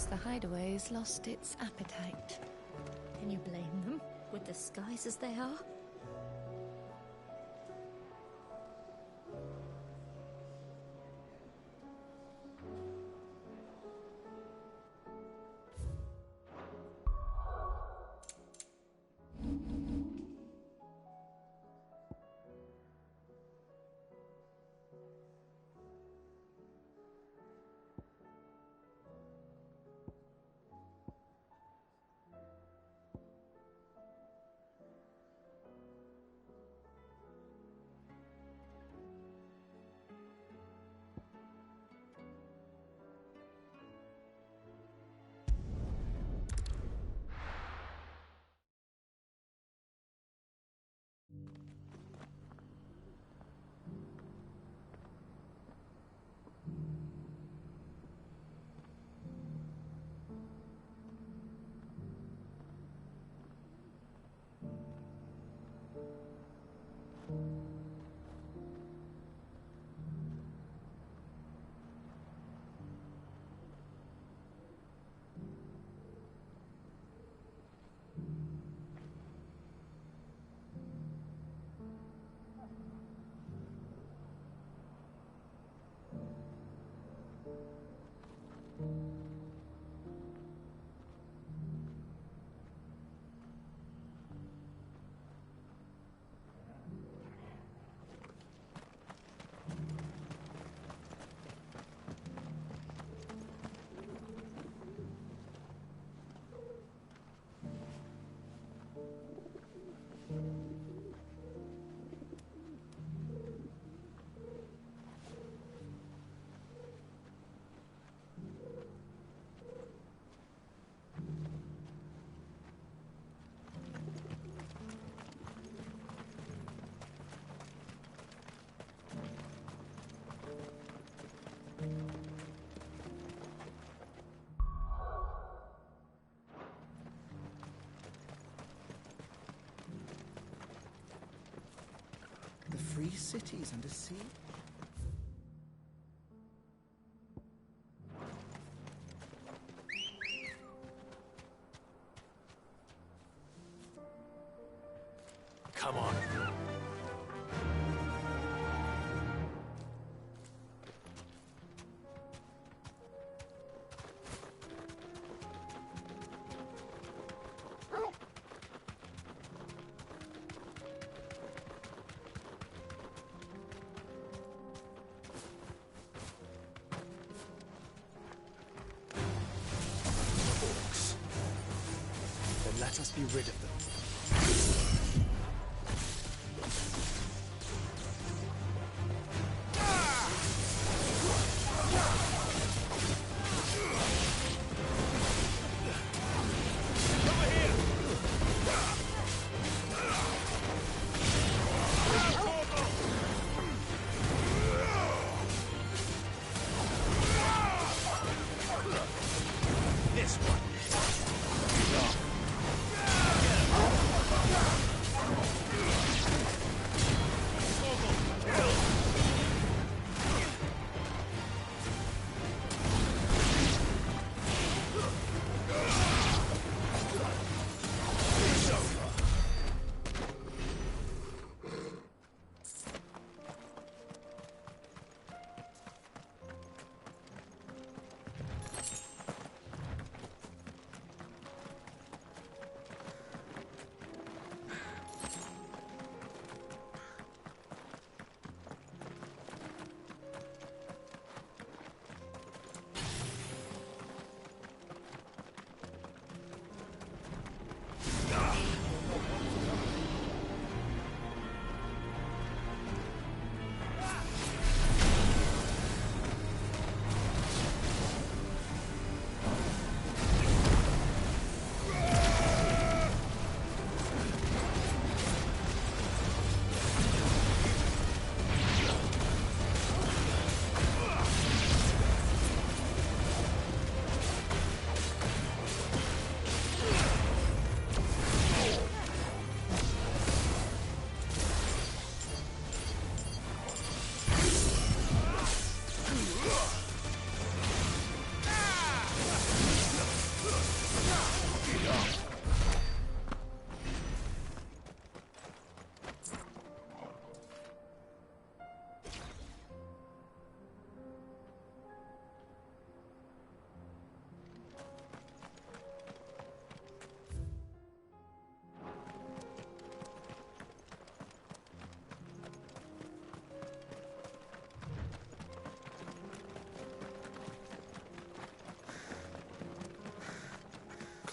Guess the hideaway's lost its appetite. Can you blame them, with the skies as they are? The free cities under sea? Come on. Let us be rid of them. This one.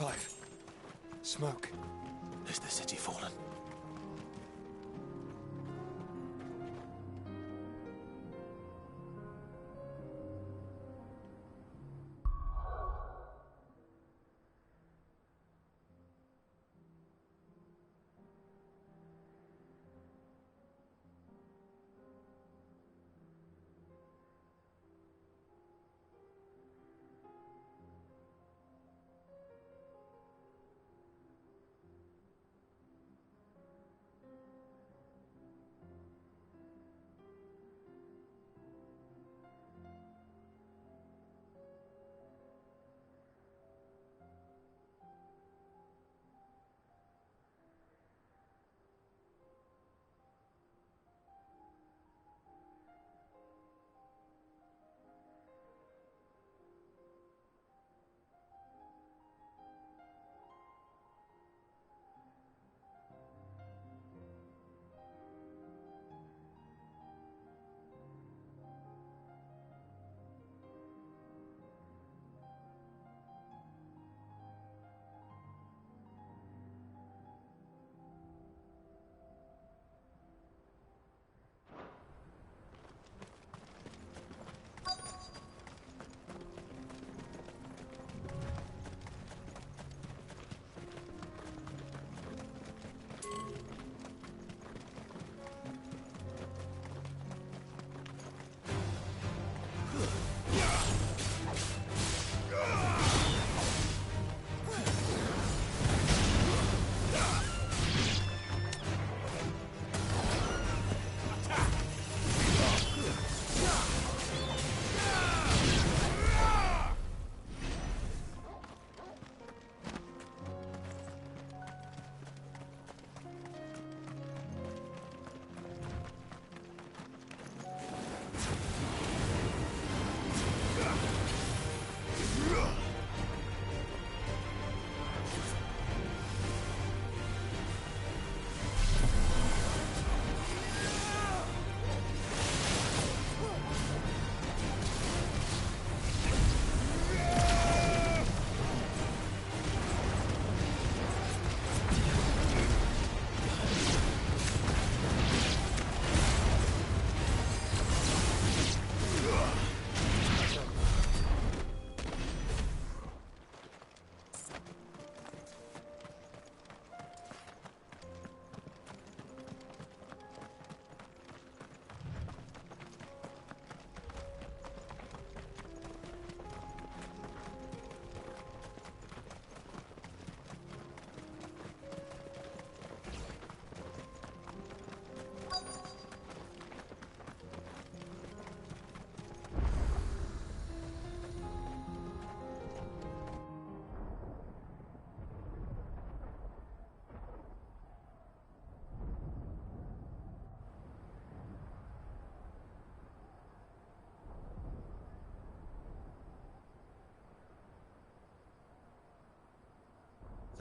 Clive. Smoke. Is the city fallen?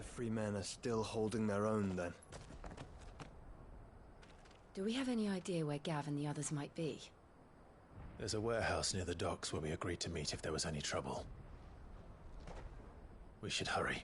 The free men are still holding their own, then. Do we have any idea where Gav and the others might be? There's a warehouse near the docks where we agreed to meet if there was any trouble. We should hurry.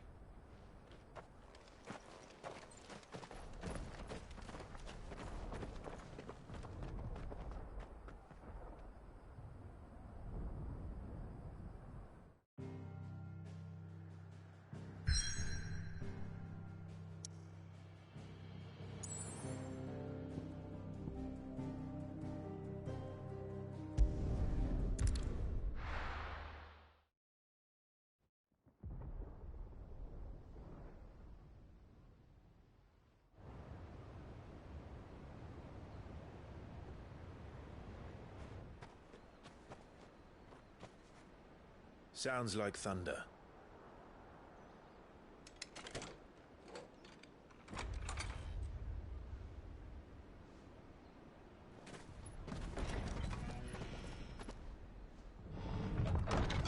Sounds like thunder.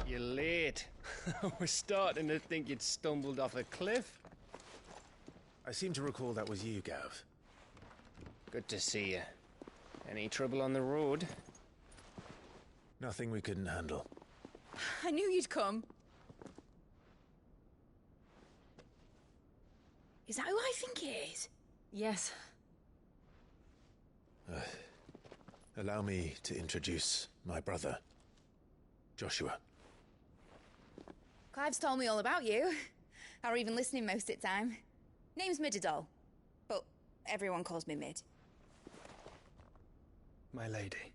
You're late. We're starting to think you'd stumbled off a cliff. I seem to recall that was you, Gav. Good to see you. Any trouble on the road? Nothing we couldn't handle. I knew you'd come. Is that who I think it is? Yes. Allow me to introduce my brother, Joshua. Clive's told me all about you. Or even listening most of the time. Name's Midadol, but everyone calls me Mid. My lady.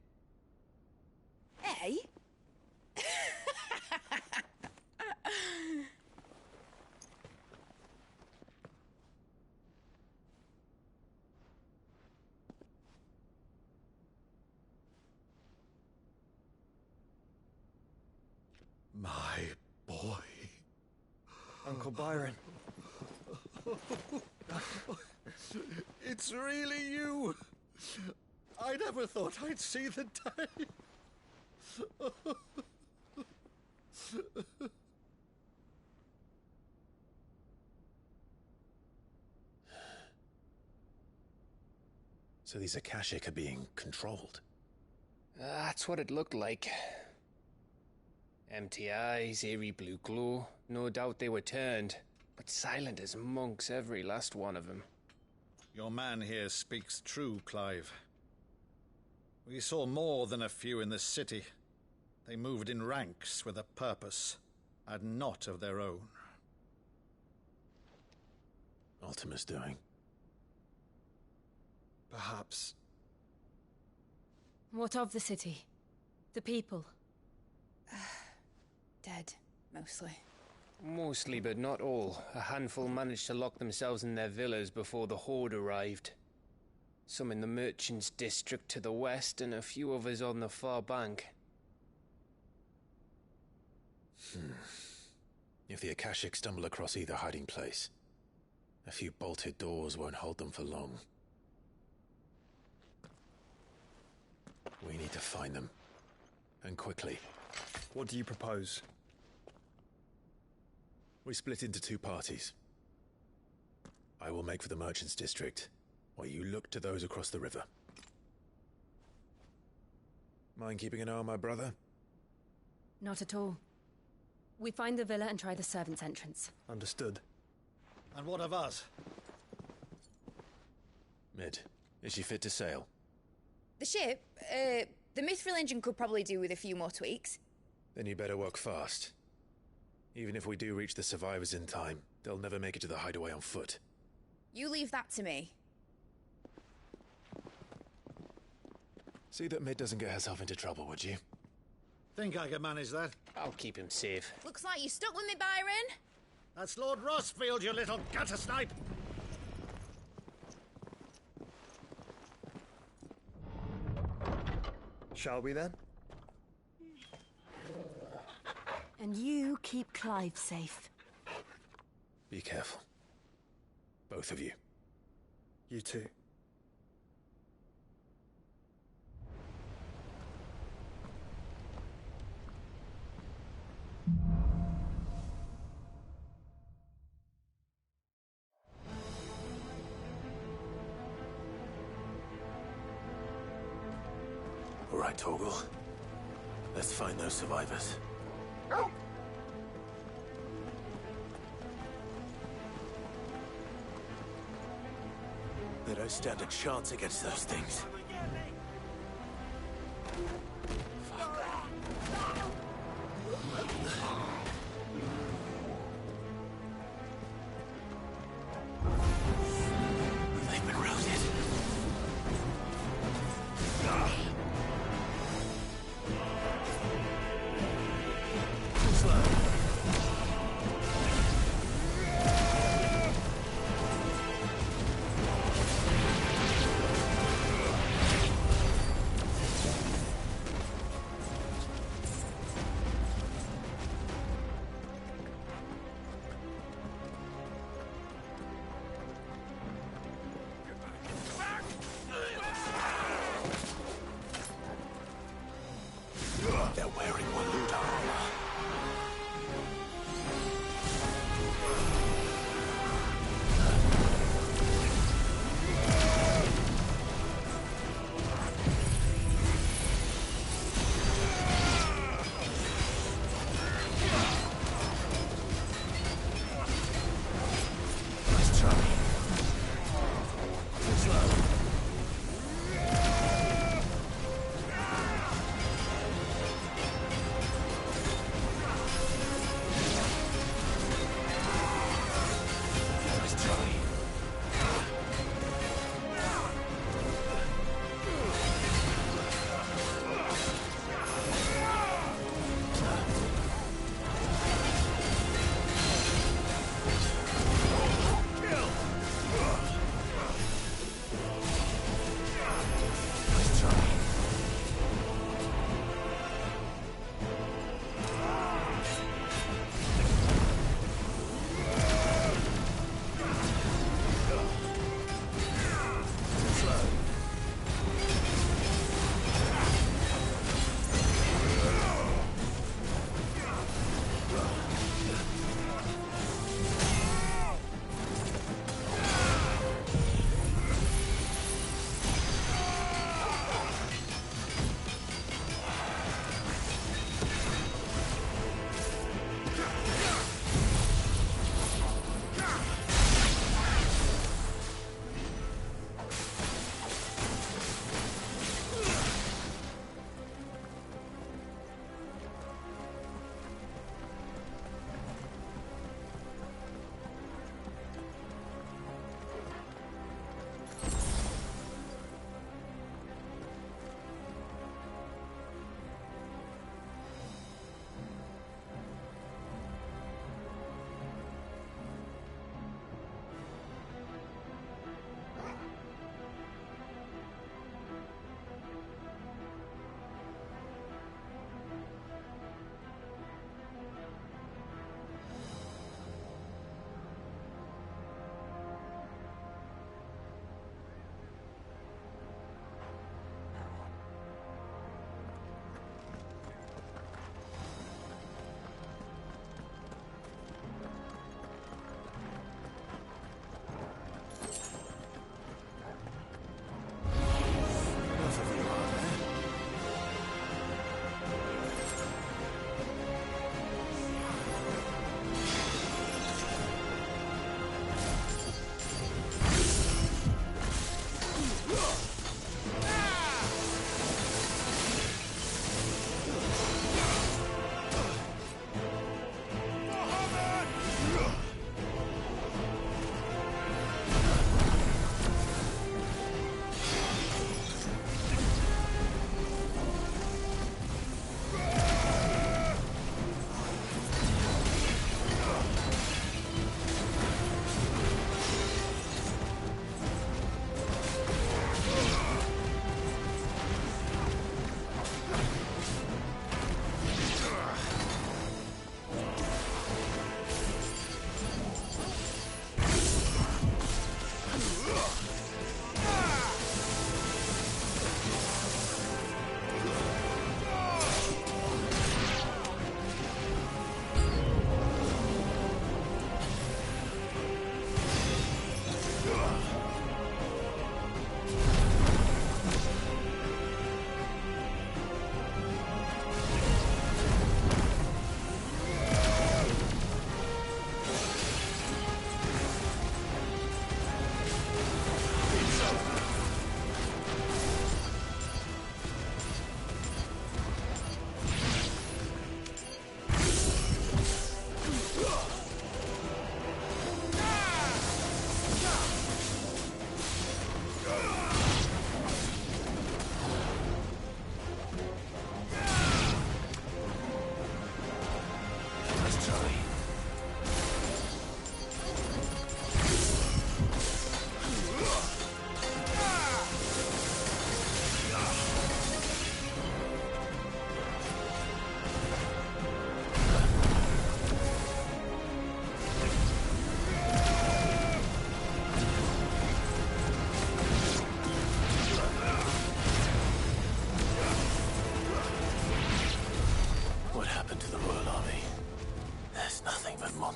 Hey? My boy. Uncle Byron. It's really you. I never thought I'd see the day. So these Akashic are being controlled. That's what it looked like. Empty eyes, eerie blue glow. No doubt they were turned, but silent as monks, every last one of them. Your man here speaks true, Clive. We saw more than a few in this city. They moved in ranks with a purpose, and not of their own. Ultima's doing. Perhaps. What of the city? The people? Dead, mostly. Mostly, but not all. A handful managed to lock themselves in their villas before the Horde arrived. Some in the Merchants' District to the west, and a few others on the far bank. If the Akashic stumble across either hiding place, a few bolted doors won't hold them for long. We need to find them. And quickly. What do you propose? We split into two parties. I will make for the Merchants' District, while you look to those across the river. Mind keeping an eye on my brother? Not at all. We find the villa and try the servants' entrance. Understood. And what of us? Mid, is she fit to sail? The ship, the Mithril engine could probably do with a few more tweaks. Then you better work fast. Even if we do reach the survivors in time, they'll never make it to the hideaway on foot. You leave that to me. See that Mid doesn't get herself into trouble, would you? Think I can manage that? I'll keep him safe. Looks like you stuck with me, Byron. That's Lord Rossfield, you little gutter snipe! Shall we then? And you keep Clive safe. Be careful. Both of you. You too. All right, Torgal. Let's find those survivors. They don't stand a chance against those things. They've been routed.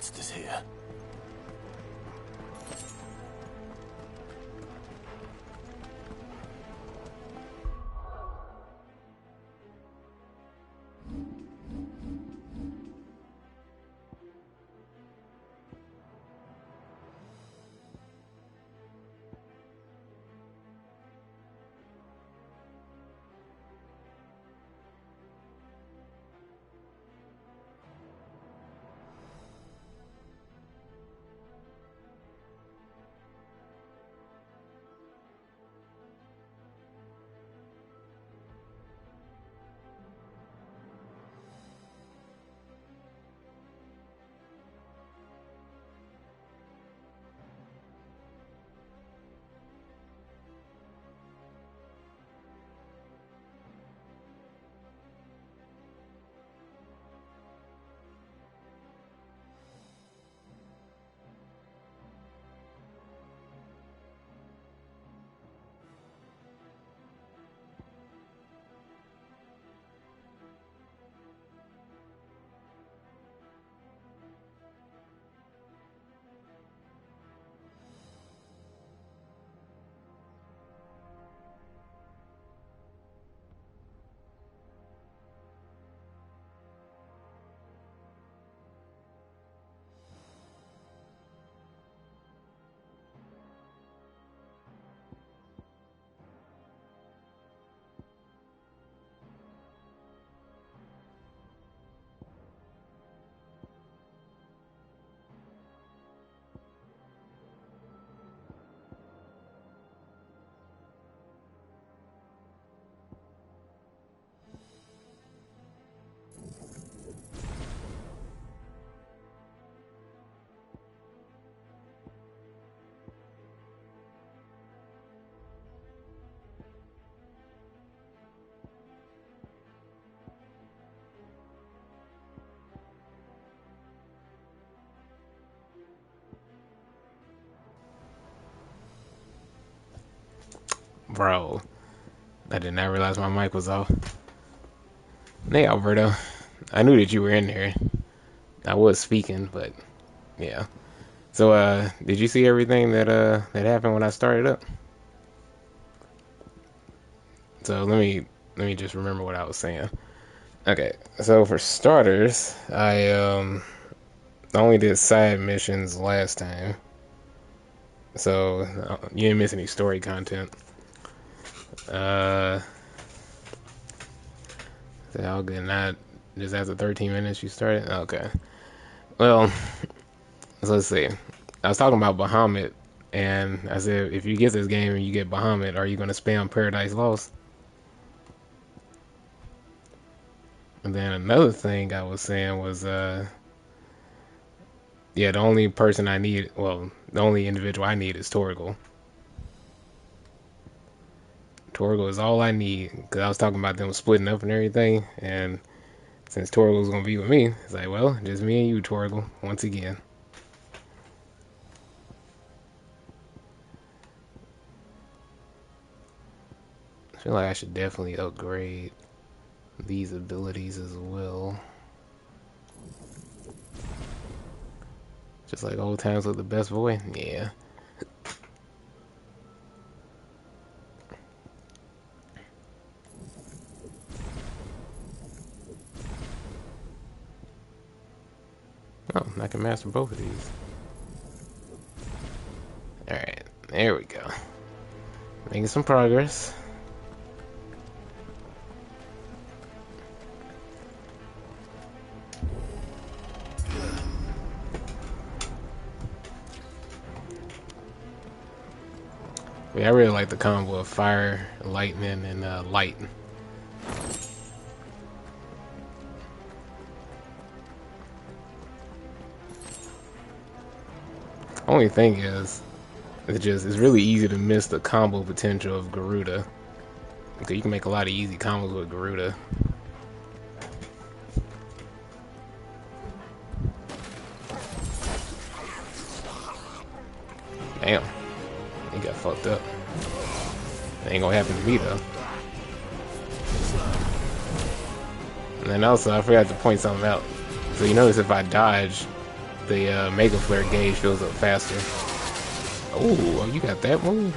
monsters here. Bro, I did not realize my mic was off. Hey, Alberto. I knew that you were in there. I was speaking, but yeah. So, did you see everything that happened when I started up? So let me just remember what I was saying. Okay, so for starters, I only did side missions last time, so you didn't miss any story content. All good. Not just after 13 minutes you started? Okay. Well, so let's see. I was talking about Bahamut, and I said, if you get this game and you get Bahamut, are you going to spam Paradise Lost? And then another thing I was saying was, yeah, the only person I need, well, the only individual I need is Torgal. Torgal is all I need, because I was talking about them splitting up and everything, and since Torgal's going to be with me, it's like, well, just me and you, Torgal, once again. I feel like I should definitely upgrade these abilities as well. Just like old times with the best boy? Yeah. Oh, I can master both of these. Alright, there we go. Making some progress. Yeah, I really like the combo of fire, lightning, and light. Only thing is, it's really easy to miss the combo potential of Garuda. Because you can make a lot of easy combos with Garuda. Damn. He got fucked up. That ain't gonna happen to me though. And then also, I forgot to point something out. So you notice if I dodge, the Mega Flare gauge fills up faster. Oh, you got that move?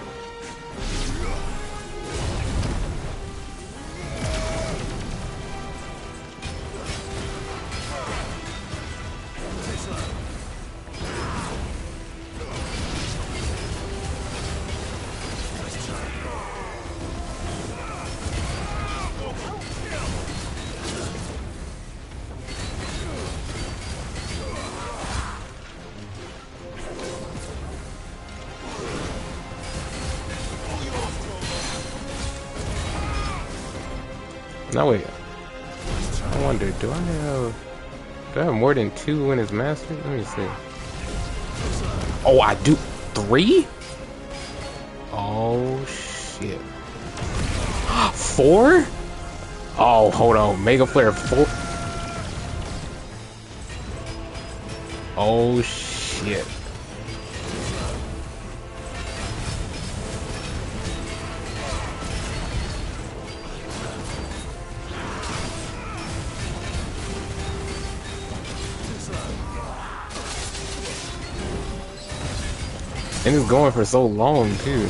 No, wait. I wonder, do I have more than 2 when it's mastered? Let me see. Oh, I do 3? Oh shit. 4? Oh, hold on. Mega Flare 4. Oh shit. And it's going for so long too.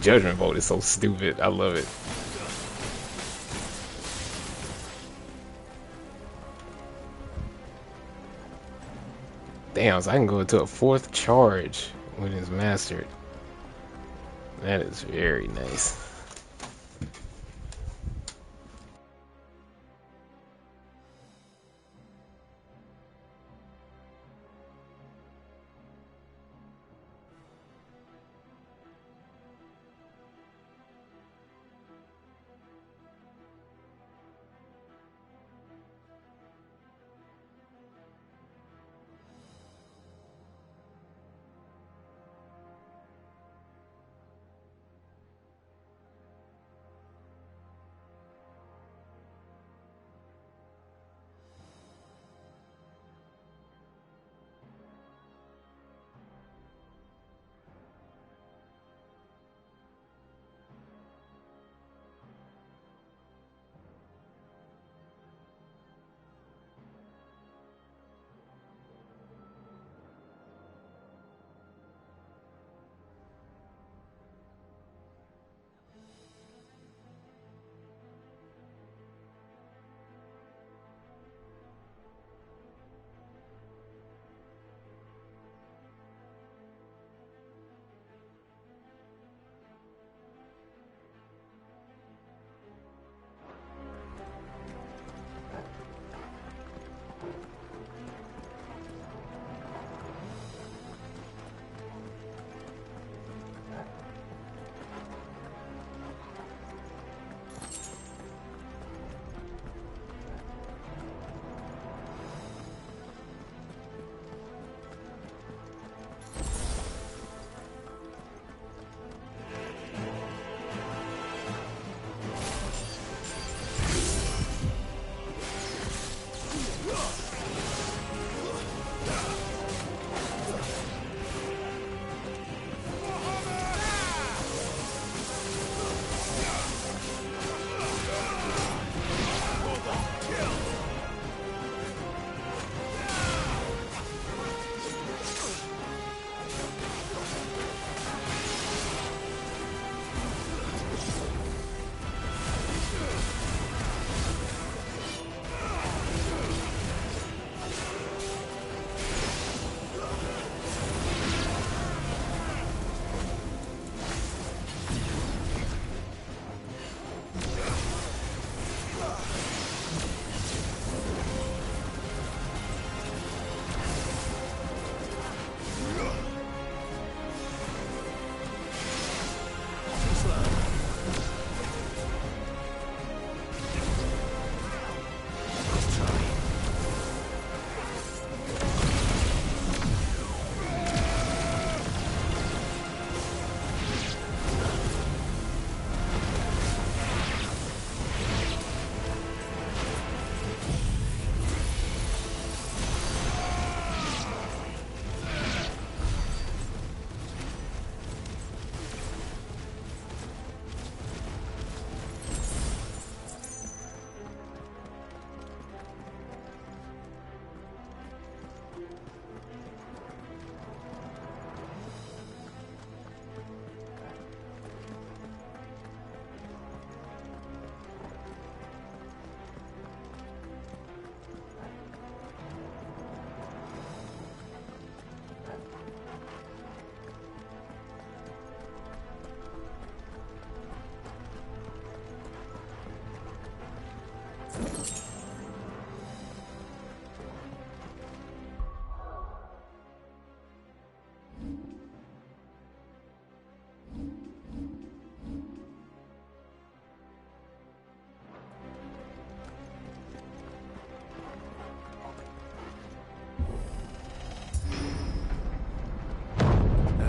Judgment Bolt is so stupid. I love it. Damn, so I can go into a 4th charge when it's mastered. That is very nice.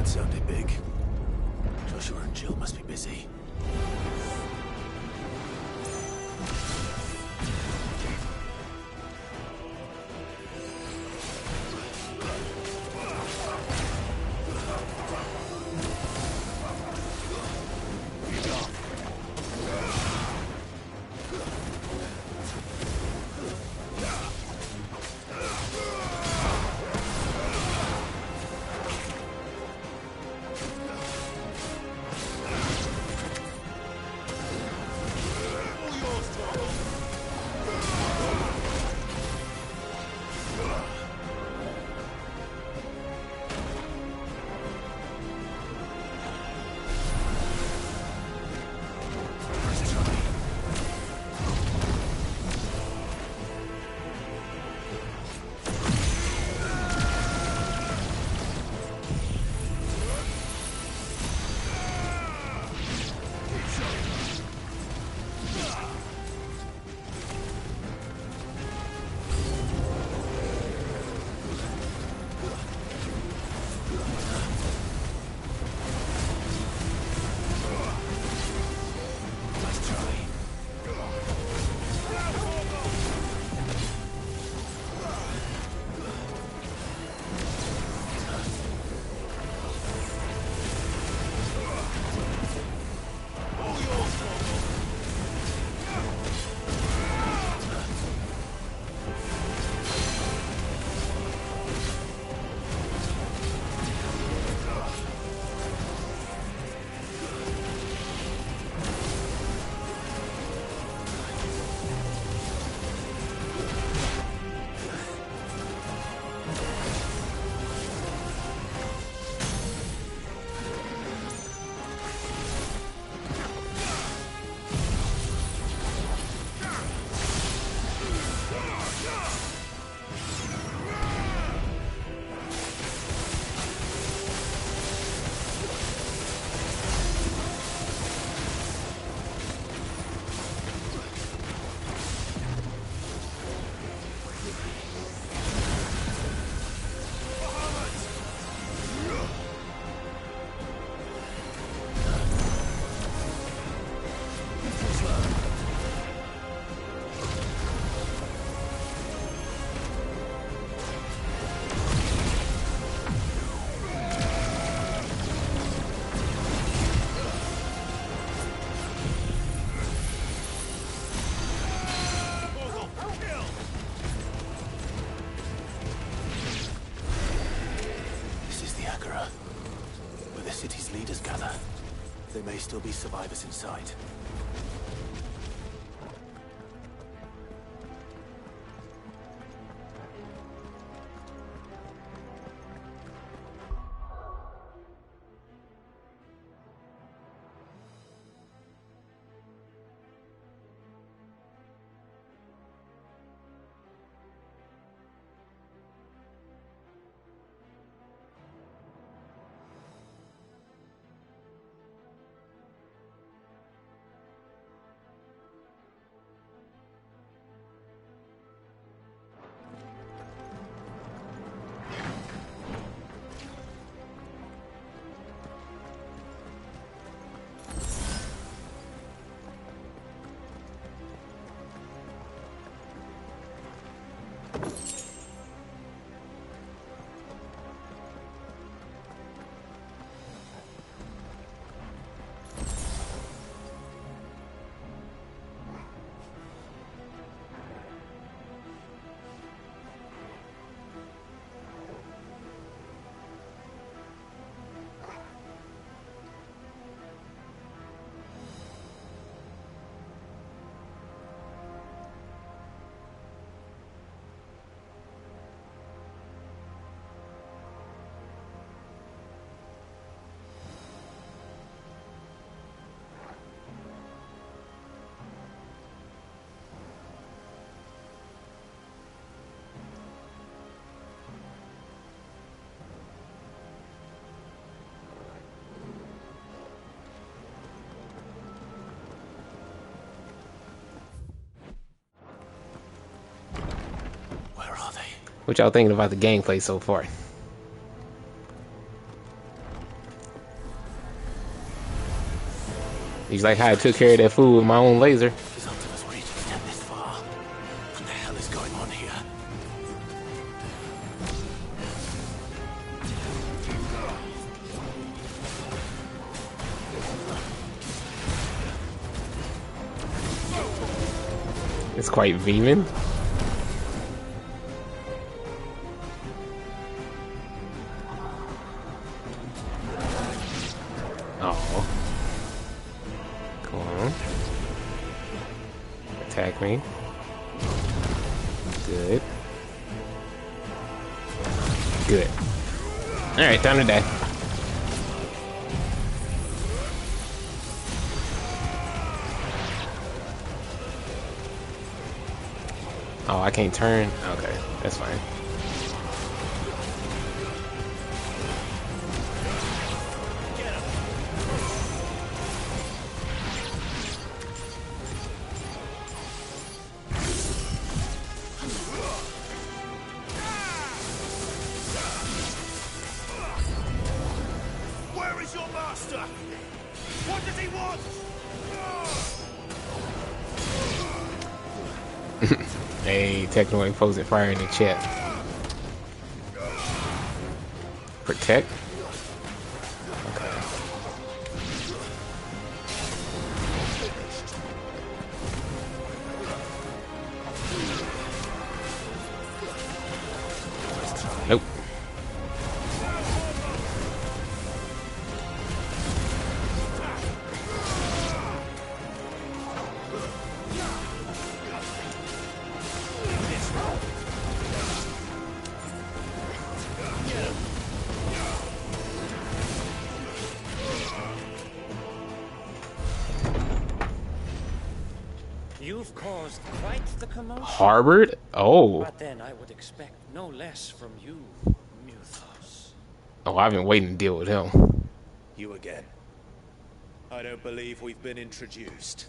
That sounded big. Joshua and Jill must be busy. There may still be survivors inside. What y'all thinking about the gameplay so far? He's like, I took care of that food with my own laser. His Optimus reached step this far. What the hell is going on here? It's quite vehement. Oh. Come on. Attack me. Good. Good. Alright, time to die. Oh, I can't turn? Okay, that's fine. Where is your master? What does he want? Hey, Techno opposing fire in the chat. Protect. Okay. Nope. You've caused quite the commotion. Harvard? Oh. But then I would expect no less from you, Muthos. Oh, I've been waiting to deal with him. You again. I don't believe we've been introduced.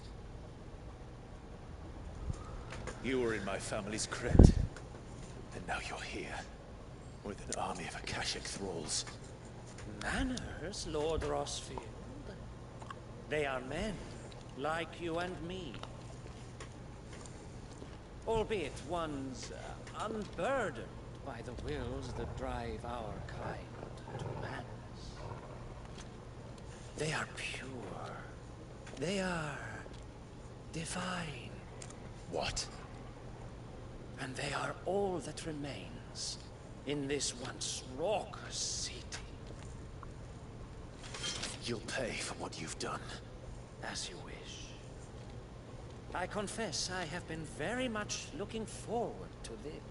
You were in my family's crypt. And now you're here. With an army of Akashic thralls. Manners, Lord Rossfield. They are men, like you and me. Albeit ones unburdened by the wills that drive our kind to madness. They are pure. They are divine. What? And they are all that remains in this once raucous city. You'll pay for what you've done. As you wish. I confess I have been very much looking forward to this.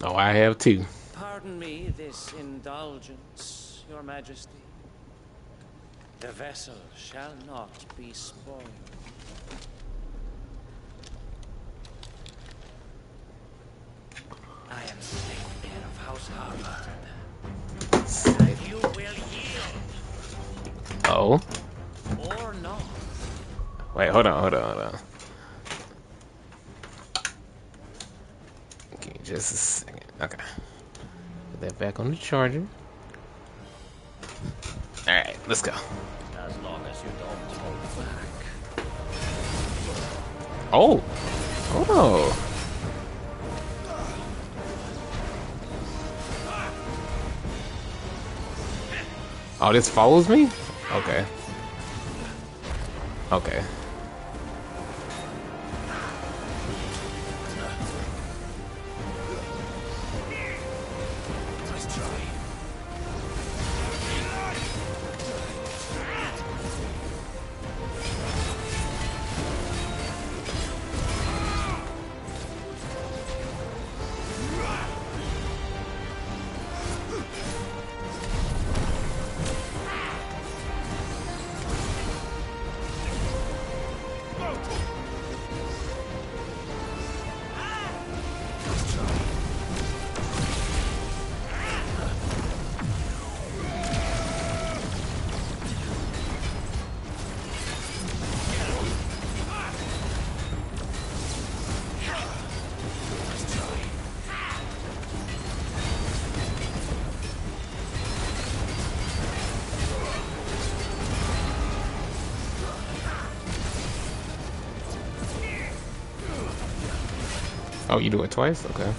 Oh, I have too. Pardon me this indulgence, Your Majesty. The vessel shall not be spoiled. I am Savior of House Harvard. And you will yield. Oh. Or not. Wait, hold on. Okay, just a second. Okay. Put that back on the charger. Alright, let's go. As long as you don't hold back. Oh! Oh! Oh, this follows me? Okay. Okay. Oh, you do it twice? Okay.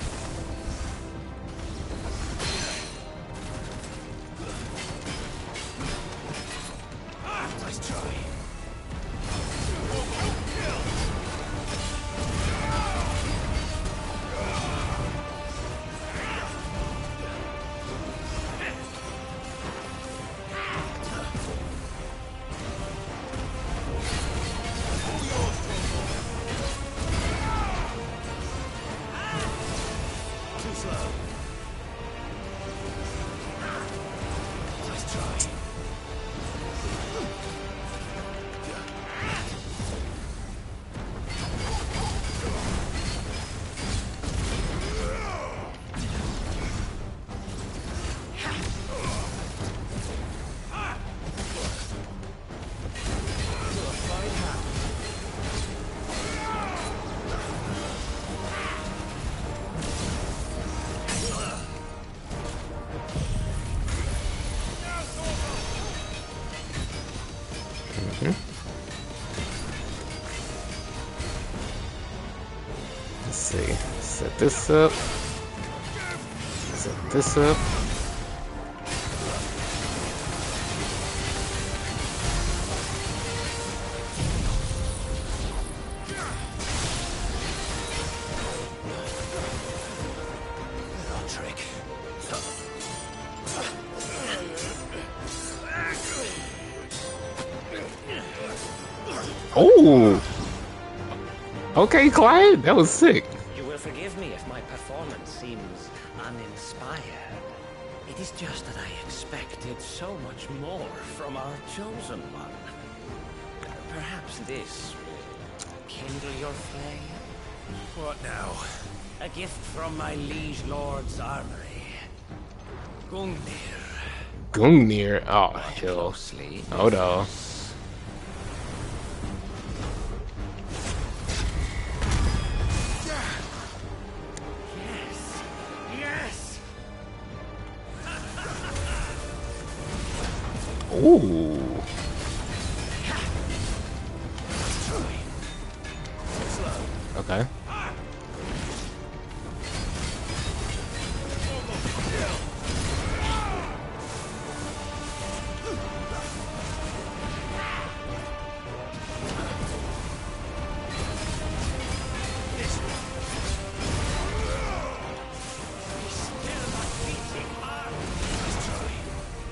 Let's see. Set this up. Set this up. Oh! Okay, Clyde, that was sick. You will forgive me if my performance seems uninspired. It is just that I expected so much more from our chosen one. Perhaps this will kindle your flame? What now? A gift from my liege lord's armory. Gungnir. Gungnir? Oh, hell. Closely. Hold on. Ooh. Okay.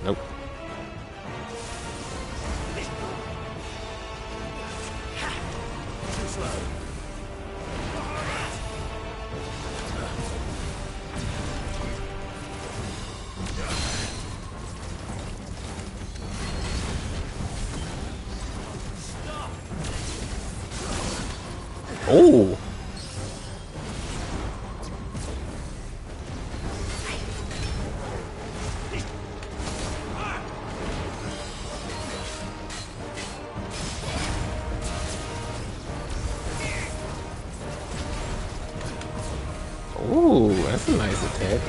Nope. Oh. Ooh, that's a nice attack.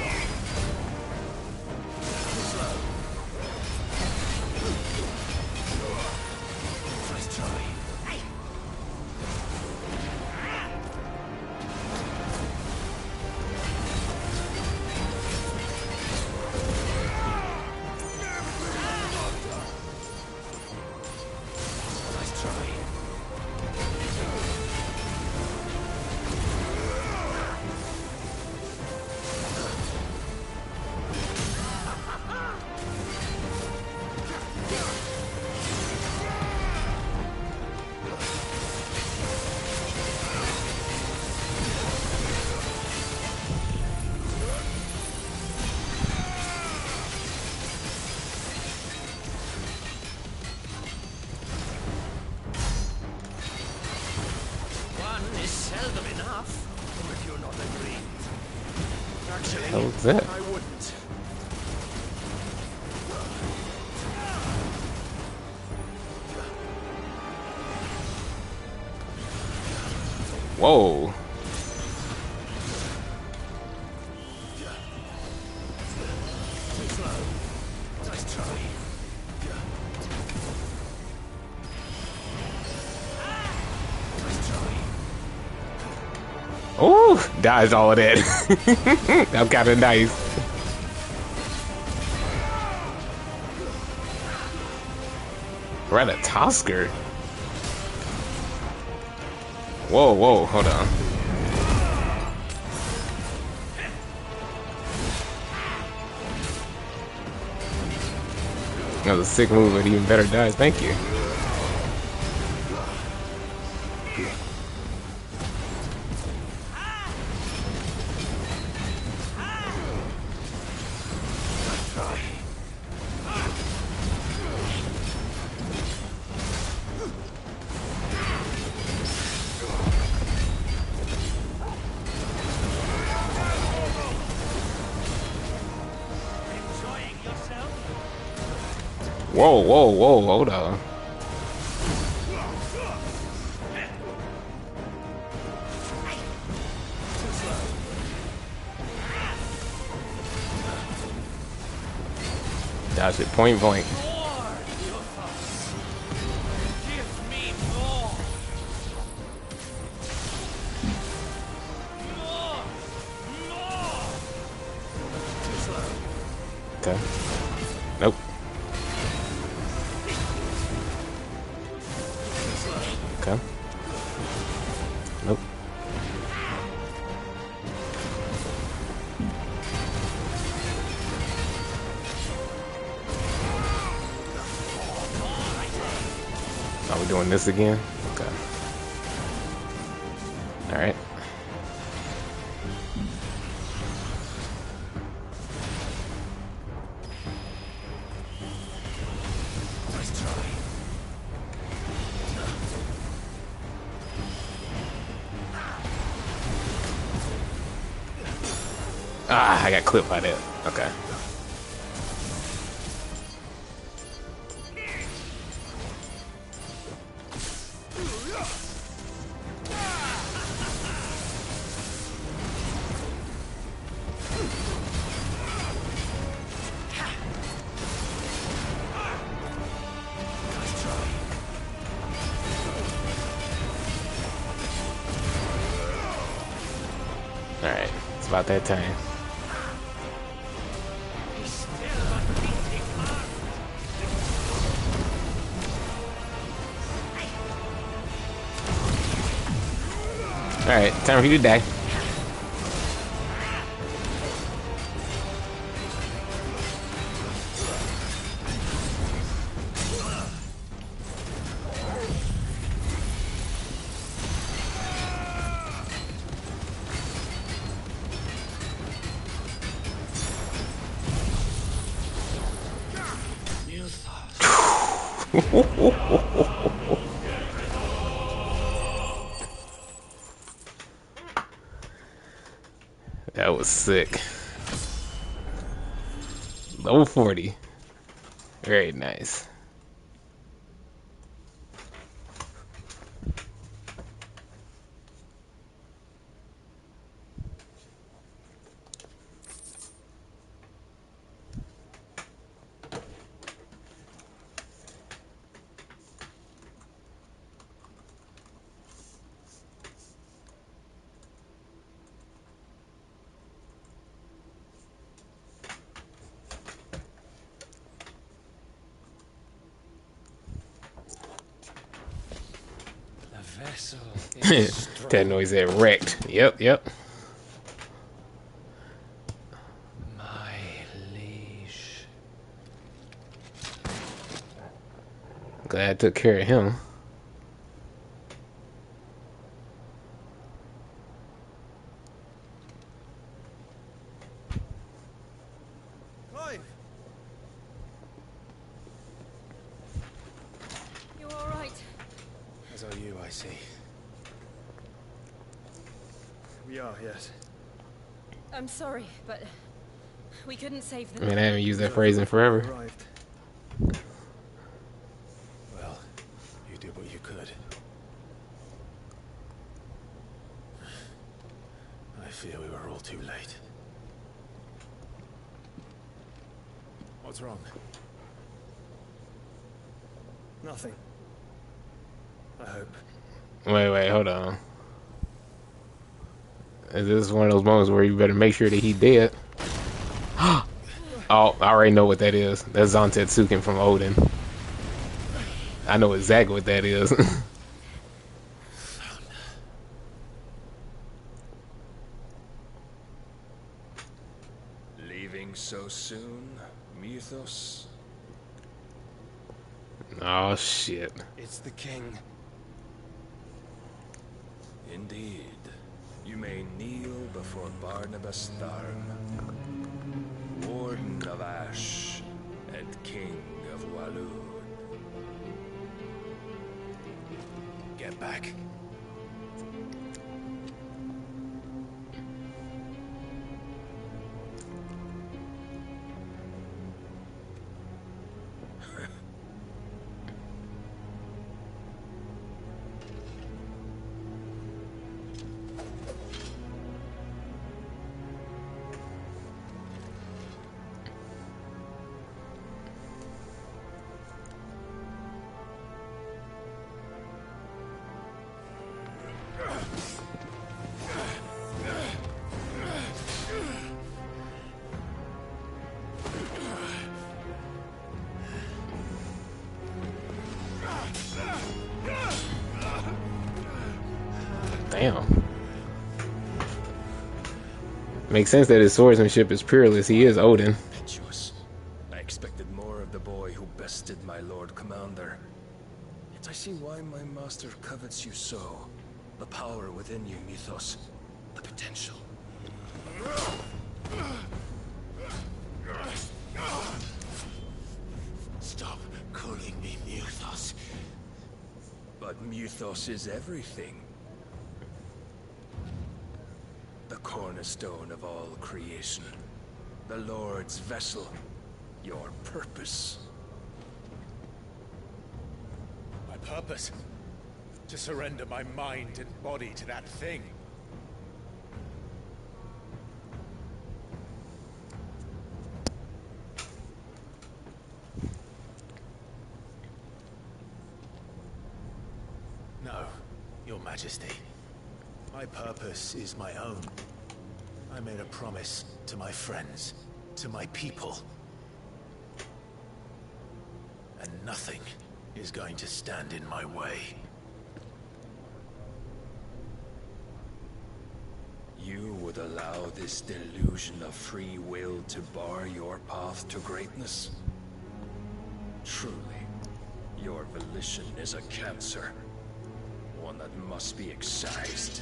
What was that? I wouldn't. Whoa. Ooh, dodged all of that. I'm kind of nice. Ratatosker. Whoa, whoa, hold on. That was a sick move, but even better dodge. Thank you. Whoa, whoa, whoa, hold on. Dodge it point blank. Okay. Nope. Okay. Nope. Are we doing this again? Okay. Alright. Ah, I got clipped by that. Okay. Alright, it's about that time. Alright, time for you to die. That was sick. Level 40. Very nice. That noise there wrecked. Yep, yep. My liege. Glad I took care of him. Clive! You all right? As are you, I see. We are, yes. I'm sorry, but we couldn't save I them. mean, I haven't used that phrase in forever. Arrived. Well, you did what you could. I fear we were all too late. What's wrong? Nothing. I hope. Wait, hold on. This is one of those moments where you better make sure that he dead. Oh, I already know what that is. That's Zantetsuken from Odin. I know exactly what that is. Leaving so soon, Mythos? Oh shit. It's the king. Indeed. You may kneel before Barnabas Tharm, Warden of Ash and King of Walud. Get back. Damn. Makes sense that his swordsmanship is peerless. He is Odin. Impetuous. I expected more of the boy who bested my Lord Commander. Yet I see why my master covets you so. The power within you, Mythos. The potential. Stop calling me Mythos. But Mythos is everything. The cornerstone of all creation. The Lord's vessel. Your purpose. My purpose? To surrender my mind and body to that thing. No, Your Majesty. My purpose is my own. I made a promise to my friends, to my people. And nothing is going to stand in my way. You would allow this delusion of free will to bar your path to greatness? Truly, your volition is a cancer. One that must be excised.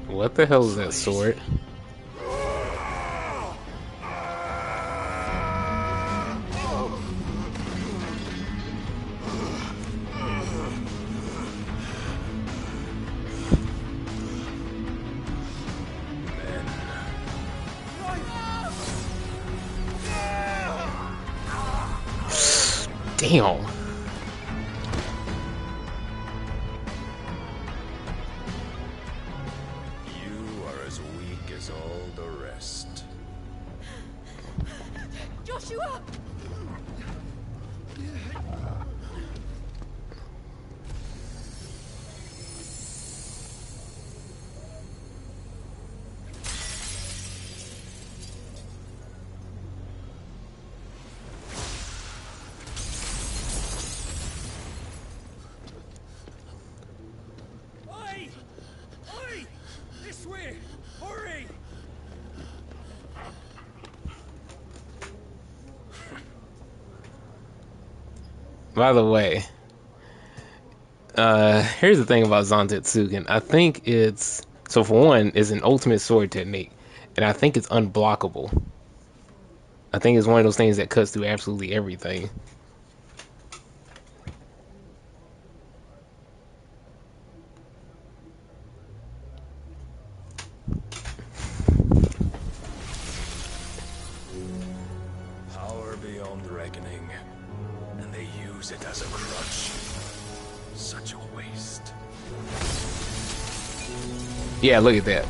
What the hell is that sword? Damn. You are as weak as all the rest. Joshua! Oi! Oi! This way! Hurry! By the way, here's the thing about Zantetsuken. I think it's, so for one, it's an ultimate sword technique, and I think it's unblockable. I think it's one of those things that cuts through absolutely everything. Power beyond reckoning, and they use it as a crutch. Such a waste. Yeah, look at that.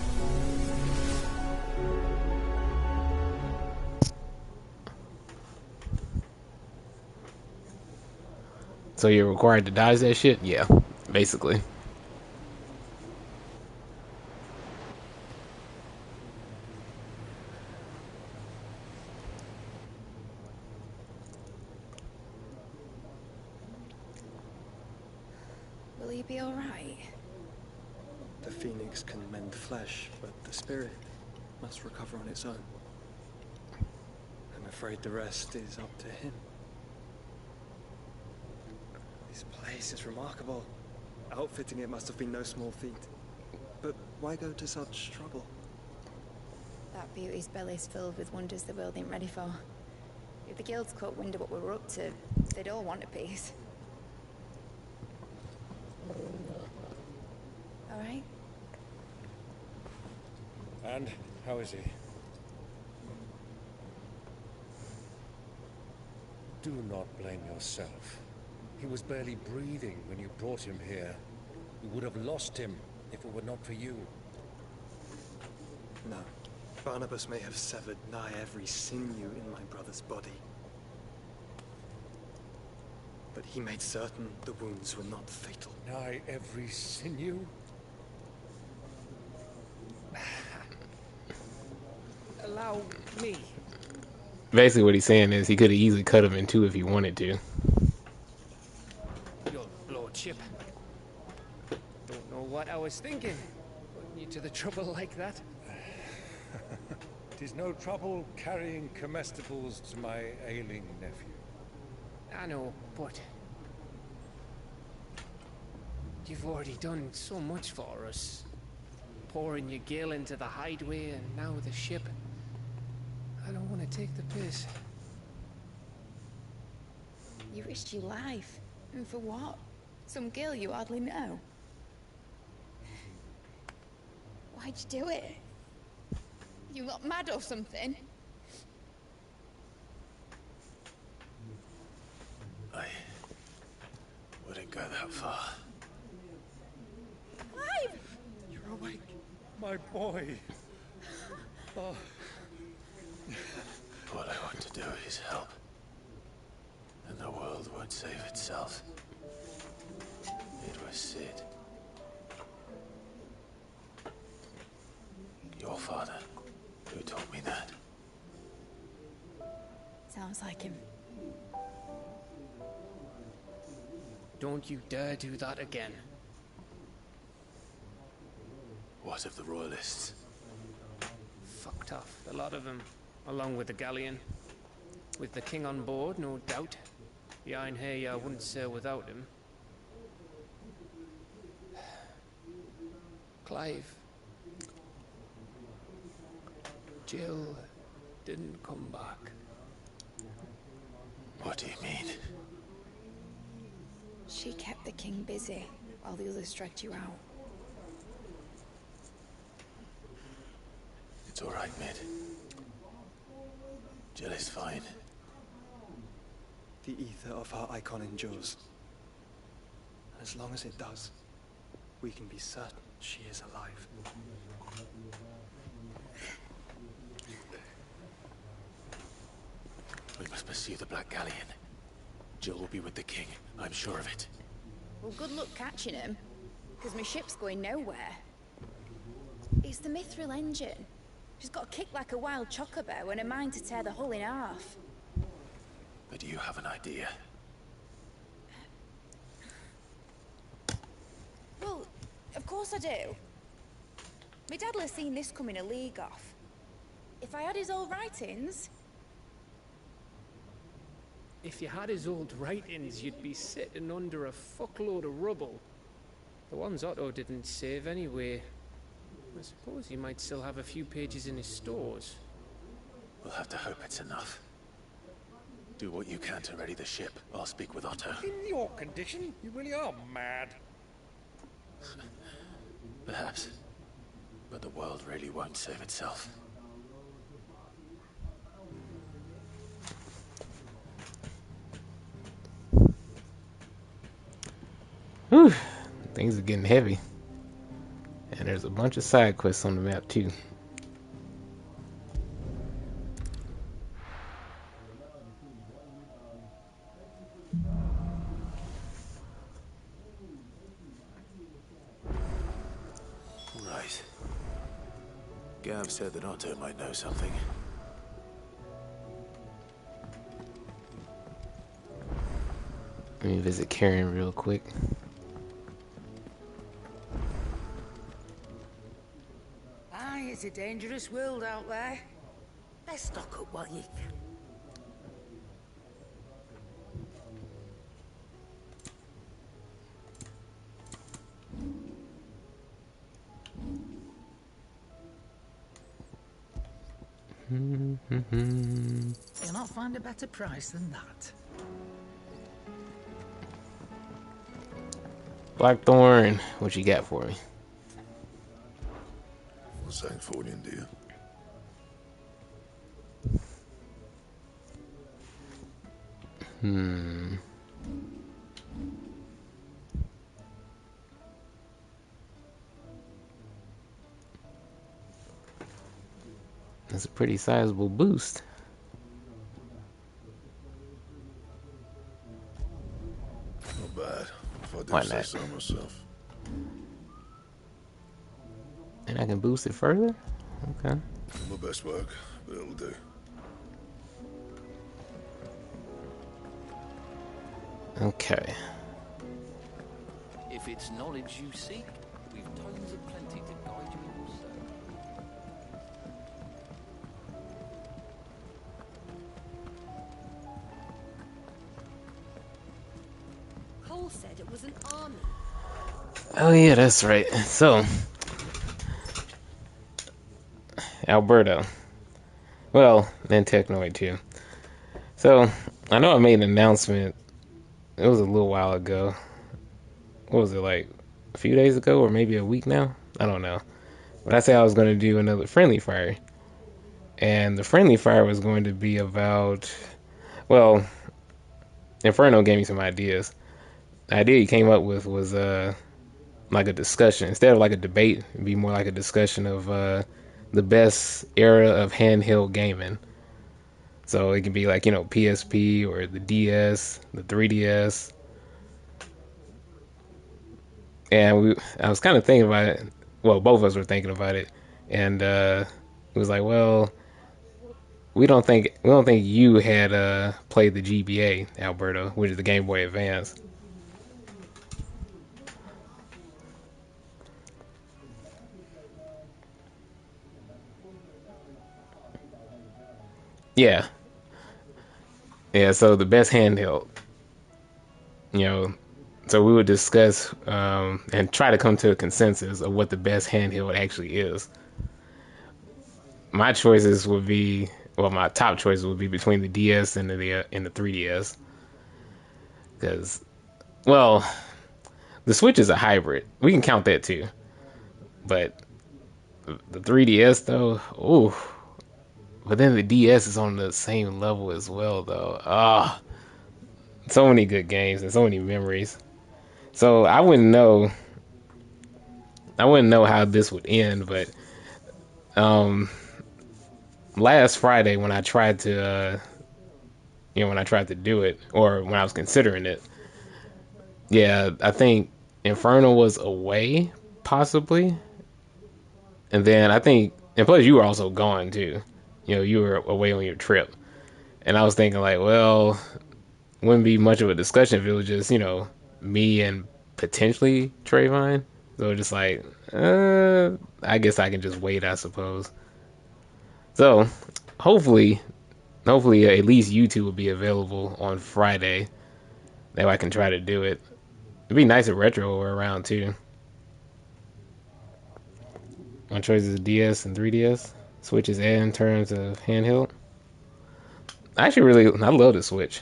So you're required to dodge that shit? Yeah, basically. Will he be alright? The phoenix can mend flesh, but the spirit must recover on its own. I'm afraid the rest is up to him. This place is remarkable. Outfitting it must have been no small feat. But why go to such trouble? That beauty's belly's filled with wonders the world ain't ready for. If the guilds caught wind of what we were up to, they'd all want a piece. Alright? And how is he? Do not blame yourself. He was barely breathing when you brought him here. We would have lost him if it were not for you. No. Barnabas may have severed nigh every sinew in my brother's body. But he made certain the wounds were not fatal. Nigh every sinew? Allow me. Basically what he's saying is he could have easily cut him in two if he wanted to. Your lordship. Don't know what I was thinking. Putting you to the trouble like that. Tis no trouble carrying comestibles to my ailing nephew. I know, but you've already done so much for us. Pouring your gale into the hideaway and now the ship. I don't want to take the piss. You risked your life. And for what? Some girl you hardly know. Why'd you do it? You got mad or something? I wouldn't go that far. Clive! You're awake, my boy. Oh. What I want to do is help. And the world won't save itself. It was Sid. Your father, who taught me that. Sounds like him. Don't you dare do that again. What of the royalists? Fucked off, a lot of them. Along with the galleon. With the king on board, no doubt. The Iron Hair wouldn't sail without him. Clive. Jill didn't come back. What do you mean? She kept the king busy while the others dragged you out. It's all right, Mid. Jill is fine. The ether of her icon endures. And as long as it does, we can be certain she is alive. We must pursue the Black Galleon. Jill will be with the king, I'm sure of it. Well, good luck catching him, because my ship's going nowhere. It's the Mithril engine. She's got a kick like a wild chocobo and a mind to tear the hull in half. But you have an idea. Well, of course I do. My dad'll have seen this coming a league off. If I had his old writings... If you had his old writings, you'd be sitting under a fuckload of rubble. The ones Otto didn't save anyway. I suppose he might still have a few pages in his stores. We'll have to hope it's enough. Do what you can to ready the ship. I'll speak with Otto. In your condition, you really are mad. Perhaps. But the world really won't save itself. Whew. Things are getting heavy. And there's a bunch of side quests on the map too. Gav said that Otto might know something. Let me visit Karen real quick. Aye, it's a dangerous world out there. Let's stock up while you can. You'll not find a better price than that. Blackthorn, what you got for me? What's that for you, dear? That's a pretty sizable boost. Not bad, if I do Why say not? so myself. And I can boost it further? Okay. My best work, but it'll do. Okay. If it's knowledge you seek, we've tomes of plenty to guide you in your search. Cole said it was an army. Oh yeah, that's right. So, Alberto. Well, and Technoid too. So, I know I made an announcement. It was a little while ago. What was it, like a few days ago or maybe a week now? I don't know. But I said I was going to do another friendly fire. And the friendly fire was going to be about, well, Inferno gave me some ideas. The idea he came up with was like a discussion. Instead of like a debate, it'd be more like a discussion of the best era of handheld gaming. So it can be like, you know, PSP or the DS, the 3DS. And I was kind of thinking about it. Well, both of us were thinking about it. And it was like, well, we don't think you had played the GBA, Alberto, which is the Game Boy Advance. Yeah. Yeah, so the best handheld. You know, so we would discuss and try to come to a consensus of what the best handheld actually is. My choices would be, well, my top choices would be between the DS and the 3DS. Because, well, the Switch is a hybrid. We can count that too. But the 3DS though, ooh. But then the DS is on the same level as well though. Ah, so many good games and so many memories. So I wouldn't know how this would end, but last Friday when I tried to do it, or when I was considering it, yeah, I think Inferno was away, possibly. And then I think, and plus you were also gone too. You know, you were away on your trip. And I was thinking like, well, wouldn't be much of a discussion if it was just, you know, me and potentially Trayvon. So just like, I guess I can just wait, I suppose. So hopefully at least you two will be available on Friday. That way I can try to do it. It'd be nice if Retro were around too. My choice is DS and 3DS. Switch is in terms of handheld. I love the Switch.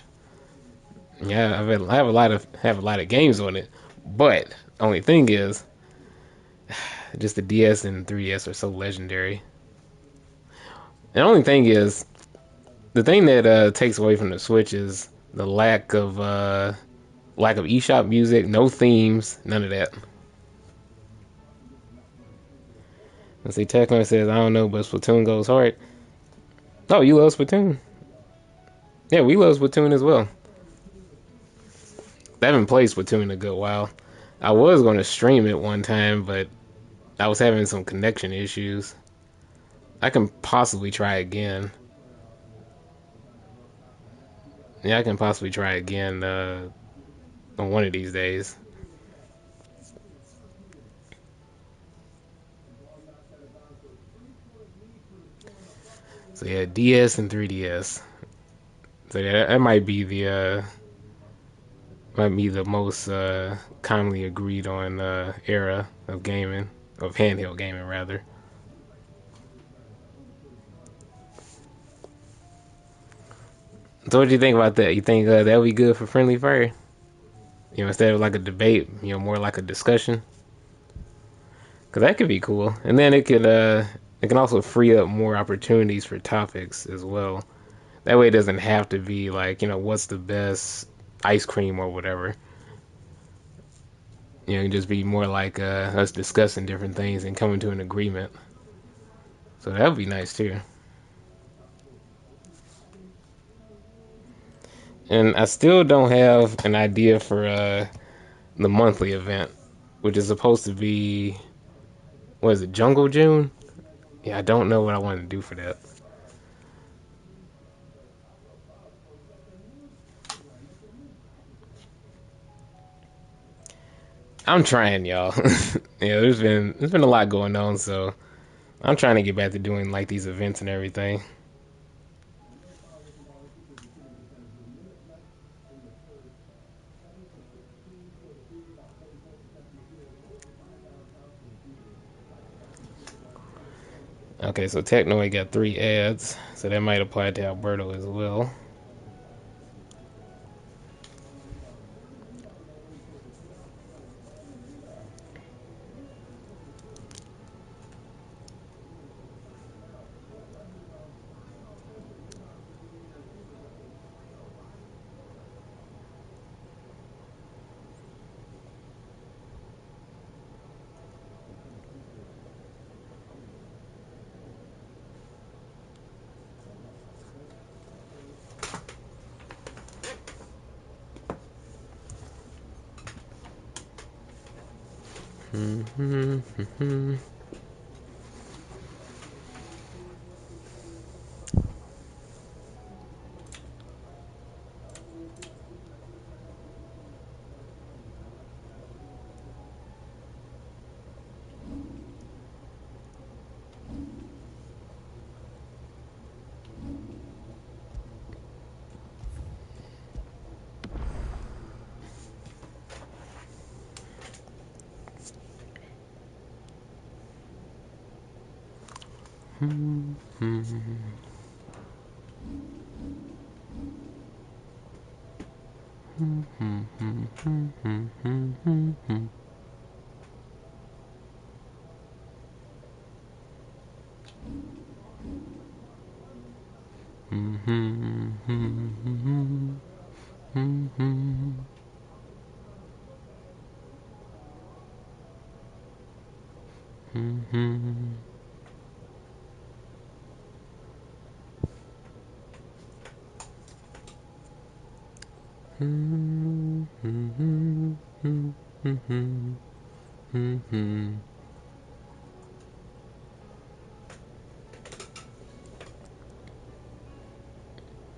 Yeah, I have a lot of games on it, but only thing is, just the DS and 3DS are so legendary. The only thing is, the thing that takes away from the Switch is the lack of eShop music, no themes, none of that. Let's see, Techno says, I don't know, but Splatoon goes hard. Oh, you love Splatoon? Yeah, we love Splatoon as well. I haven't played Splatoon in a good while. I was going to stream it one time, but I was having some connection issues. I can possibly try again. Yeah, I can possibly try again on one of these days. So yeah, DS and 3DS. So yeah, that might be the most commonly agreed on era of gaming, of handheld gaming rather. So what do you think about that? You think that would be good for Friendly Fire? You know, instead of like a debate, you know, more like a discussion. Cause that could be cool, and then it can also free up more opportunities for topics as well. That way, it doesn't have to be like, you know, what's the best ice cream or whatever. You know, it can just be more like us discussing different things and coming to an agreement. So that would be nice too. And I still don't have an idea for the monthly event, which is supposed to be, what is it, Jungle June? Yeah, I don't know what I want to do for that. I'm trying, y'all. Yeah, there's been a lot going on, so I'm trying to get back to doing like these events and everything. Okay, so Technoid got 3 ads, so that might apply to Alberto as well.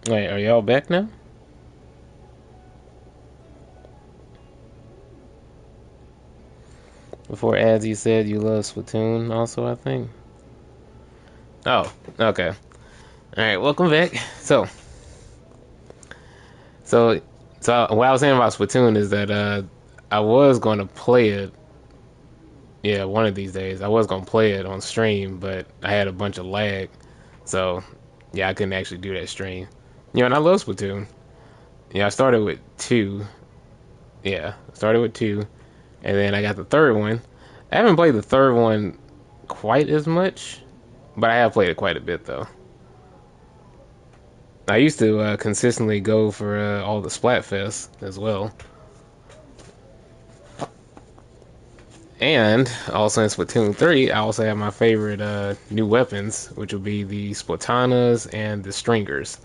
Wait, are y'all back now? Before ads, you said you love Splatoon also, I think. Oh, okay. Alright, welcome back. So what I was saying about Splatoon is that I was going to play it, yeah, one of these days. I was going to play it on stream, but I had a bunch of lag. So, yeah, I couldn't actually do that stream. You know, and I love Splatoon. Yeah, I started with 2. Yeah, I started with 2. And then I got the third one. I haven't played the third one quite as much, but I have played it quite a bit, though. I used to consistently go for all the Splatfests as well. And also in Splatoon 3, I also have my favorite new weapons, which will be the Splatanas and the Stringers.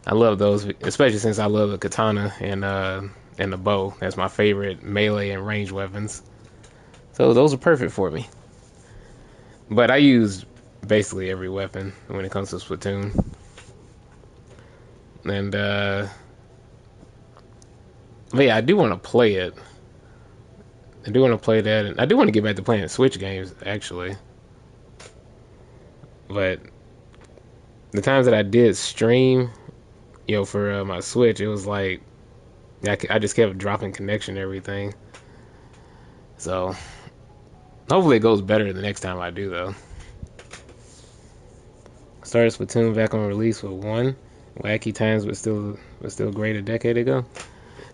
I love those, especially since I love the katana and the bow. That's my favorite melee and range weapons. So those are perfect for me. But I use basically every weapon when it comes to Splatoon. And but yeah, I do want to play it. I do want to play that, and I do want to get back to playing Switch games actually. But the times that I did stream, for my Switch, it was like I just kept dropping connection and everything. So hopefully it goes better the next time I do, though. Started Splatoon back on release with 1. Wacky times, but still great a decade ago.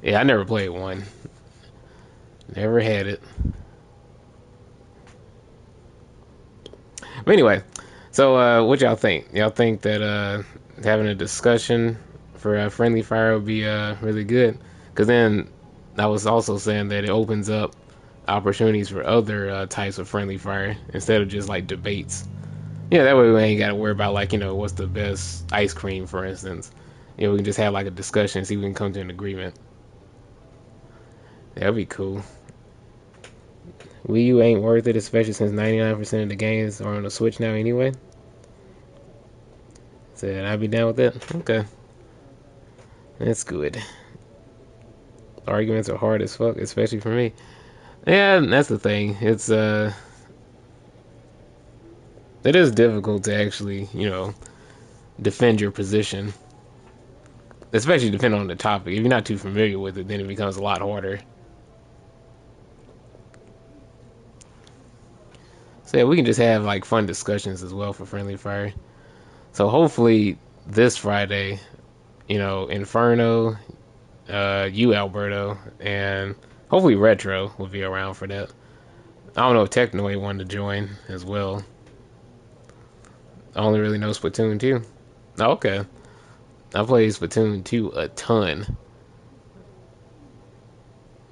Yeah, I never played 1. Never had it. But anyway, so what y'all think? Y'all think that having a discussion for Friendly Fire would be really good? Because then I was also saying that it opens up opportunities for other types of Friendly Fire instead of just like debates. Yeah, that way we ain't got to worry about like, what's the best ice cream, for instance. We can just have like a discussion and see if we can come to an agreement. That'd be cool. Wii U ain't worth it, especially since 99% of the games are on the Switch now anyway. Said I'd be down with that. Okay. That's good. Arguments are hard as fuck, especially for me. Yeah, that's the thing. It is difficult to actually, defend your position. Especially depending on the topic. If you're not too familiar with it, then it becomes a lot harder. So yeah, we can just have like fun discussions as well for Friendly Fire. So hopefully this Friday, Inferno, you Alberto, and hopefully Retro will be around for that. I don't know if Technoid wanted to join as well. I only really know Splatoon 2. Oh, okay. I played Splatoon 2 a ton.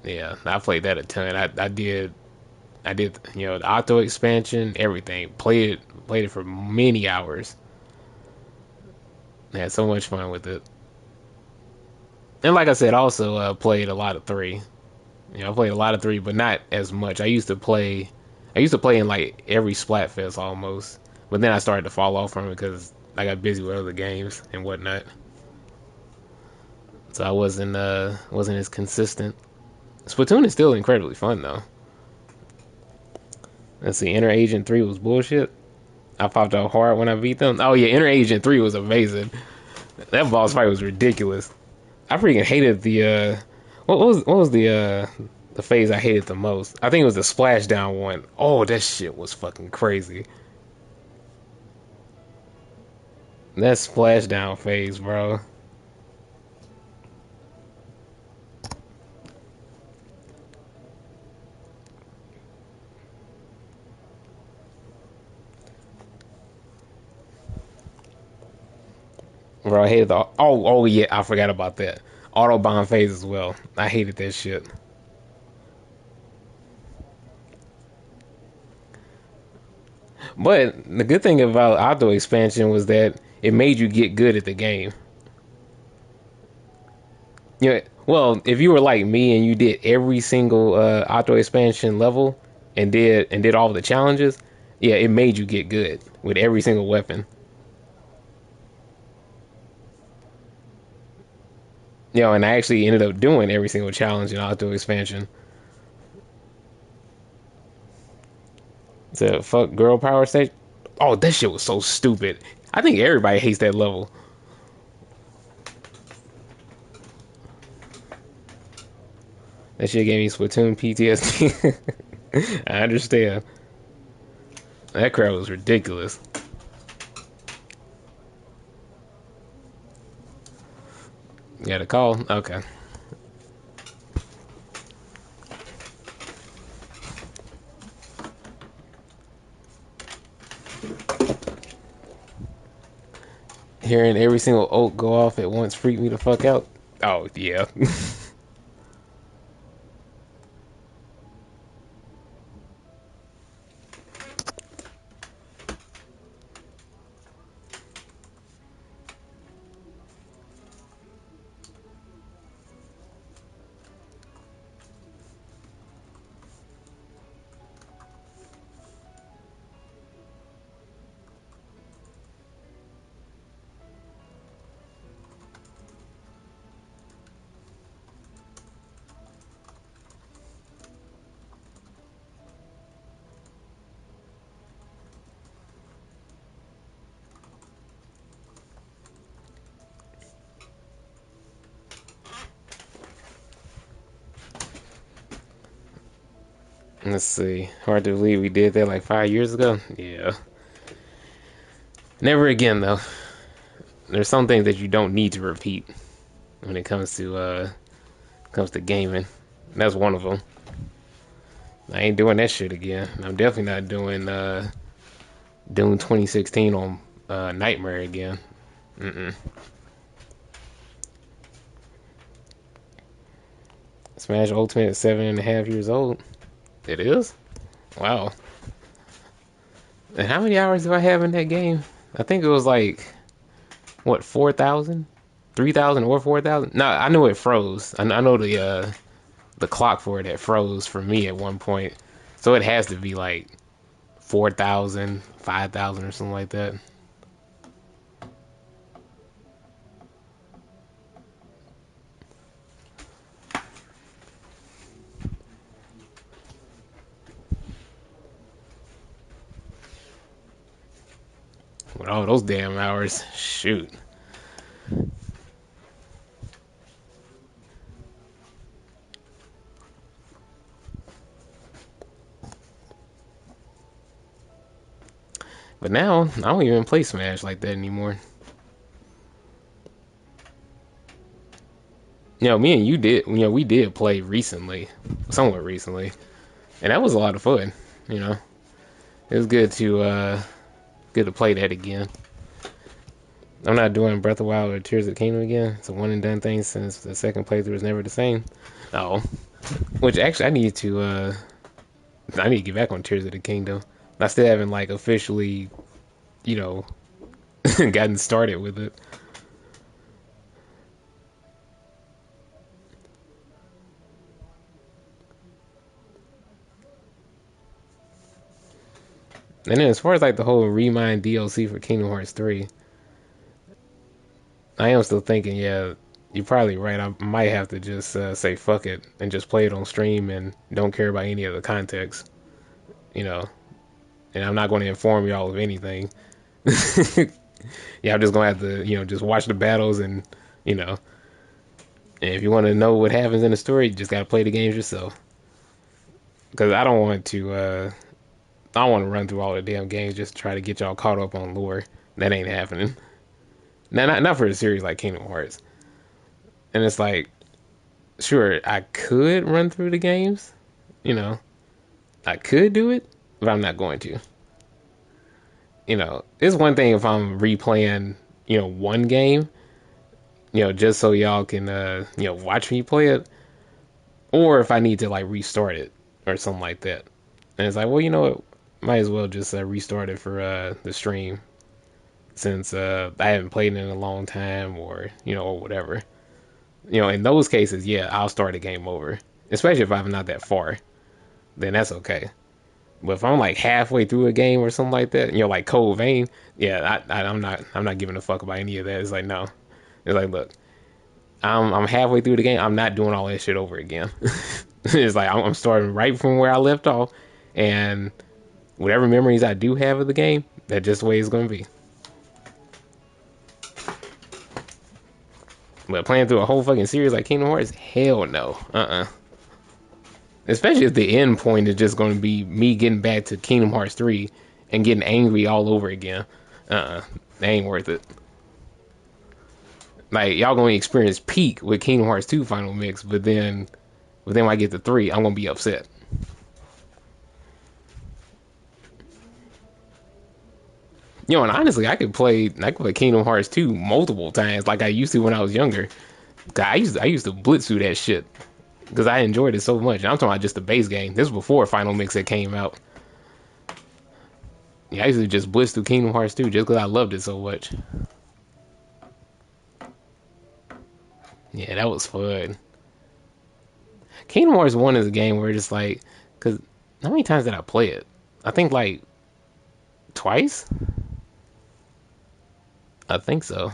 Yeah, I played that a ton. I did the Octo expansion, everything. Played it for many hours. I had so much fun with it. And like I said, also played a lot of 3. I played a lot of 3, but not as much. I used to play in like every Splatfest almost. But then I started to fall off from it because I got busy with other games and whatnot. So I wasn't as consistent. Splatoon is still incredibly fun though. Let's see, Inner Agent 3 was bullshit. I popped out hard when I beat them. Oh yeah, Inner Agent 3 was amazing. That boss fight was ridiculous. I freaking hated the what was the phase I hated the most? I think it was the splashdown one. Oh, that shit was fucking crazy. That splashdown phase, bro. Bro, I hated the oh yeah, I forgot about that. Autobahn phase as well. I hated that shit. But the good thing about Auto expansion was that it made you get good at the game. Well, if you were like me and you did every single Auto expansion level and did all the challenges, yeah, it made you get good with every single weapon. And I actually ended up doing every single challenge in Auto expansion. So fuck girl power stage. Oh, that shit was so stupid. I think everybody hates that level. That shit gave me Splatoon PTSD. I understand. That crowd was ridiculous. You got a call? Okay. Hearing every single oak go off at once freaked me the fuck out. Oh, yeah. Let's see. Hard to believe we did that like 5 years ago. Yeah. Never again, though. There's some things that you don't need to repeat when it comes to gaming. That's one of them. I ain't doing that shit again. I'm definitely not doing Doom 2016 on Nightmare again. Smash Ultimate is 7.5 years old. It is? Wow. And how many hours do I have in that game? I think it was like, what, 4,000? 3,000 or 4,000? No, I knew it froze. I know the clock for it had froze for me at one point. So it has to be like 4,000, 5,000 or something like that. With all those damn hours, shoot. But now, I don't even play Smash like that anymore. You know, me and you did, we did play recently, somewhat recently. And that was a lot of fun, you know. It was good to play that again. I'm not doing Breath of the Wild or Tears of the Kingdom again. It's a one and done thing since the second playthrough was never the same. Oh. Which actually I need to get back on Tears of the Kingdom. I still haven't like officially, you know, gotten started with it. And then as far as like the whole Remind DLC for Kingdom Hearts 3, I am still thinking, yeah, you're probably right. I might have to just say fuck it and just play it on stream and don't care about any of the context, you know. And I'm not going to inform y'all of anything. Yeah, I'm just going to have to, you know, just watch the battles and, you know. And if you want to know what happens in the story, you just got to play the games yourself. Because I don't want to run through all the damn games just to try to get y'all caught up on lore. That ain't happening. Now, not for a series like Kingdom Hearts. And it's like, sure, I could run through the games. You know, I could do it, but I'm not going to. You know, it's one thing if I'm replaying, you know, one game, you know, just so y'all can, you know, watch me play it. Or if I need to, like, restart it or something like that. And it's like, well, you know what? Might as well just restart it for the stream. Since I haven't played it in a long time or, you know, or whatever. You know, in those cases, yeah, I'll start the game over. Especially if I'm not that far. Then that's okay. But if I'm like halfway through a game or something like that, you know, like Cold Vein, yeah, I'm not giving a fuck about any of that. It's like, no. It's like, look, I'm halfway through the game. I'm not doing all that shit over again. It's like I'm starting right from where I left off, and whatever memories I do have of the game, that's just the way it's gonna be. But playing through a whole fucking series like Kingdom Hearts, hell no. Especially if the end point is just going to be me getting back to Kingdom Hearts 3 and getting angry all over again. That ain't worth it. Like, y'all going to experience peak with Kingdom Hearts 2 Final Mix, but then when I get to 3, I'm going to be upset. You know, and honestly, I could play Kingdom Hearts 2 multiple times like I used to when I was younger. I used to blitz through that shit because I enjoyed it so much. And I'm talking about just the base game. This was before Final Mix that came out. Yeah, I used to just blitz through Kingdom Hearts 2 just because I loved it so much. Yeah, that was fun. Kingdom Hearts 1 is a game where it's like, because how many times did I play it? I think like twice? I think so.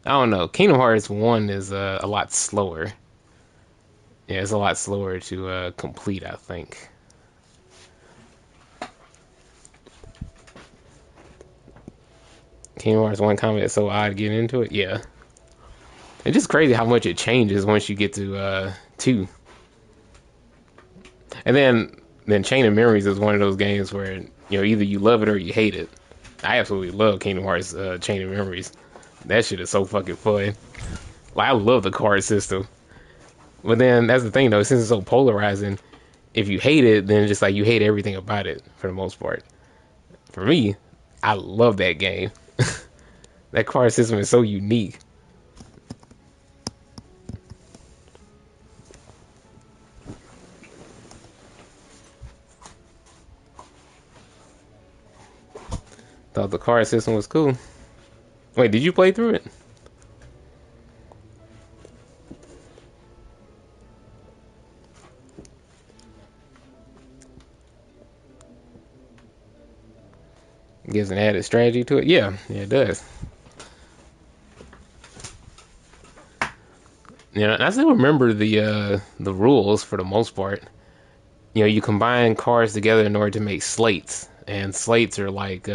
I don't know. Kingdom Hearts 1 is a lot slower. Yeah, it's a lot slower to complete, I think. Kingdom Hearts 1 combat is so odd getting into it. Yeah. It's just crazy how much it changes once you get to 2. And then Chain of Memories is one of those games where, you know, either you love it or you hate it. I absolutely love Kingdom Hearts Chain of Memories. That shit is so fucking fun. Like, I love the card system. But then that's the thing though, since it's so polarizing, if you hate it, then it's just like you hate everything about it for the most part. For me, I love that game. That card system is so unique. Thought the card system was cool. Wait, did you play through it? Gives an added strategy to it. Yeah, it does. You know, I still remember the rules for the most part. You know, you combine cards together in order to make slates, and slates are like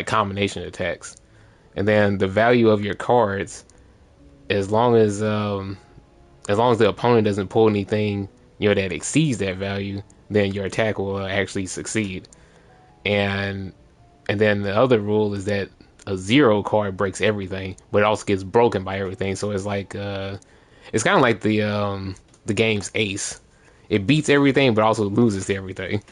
combination attacks. And then the value of your cards, as long as the opponent doesn't pull anything, you know, that exceeds that value, then your attack will actually succeed. And then the other rule is that a 0 card breaks everything, but it also gets broken by everything. So it's like it's kind of like the game's Ace. It beats everything, but also loses to everything.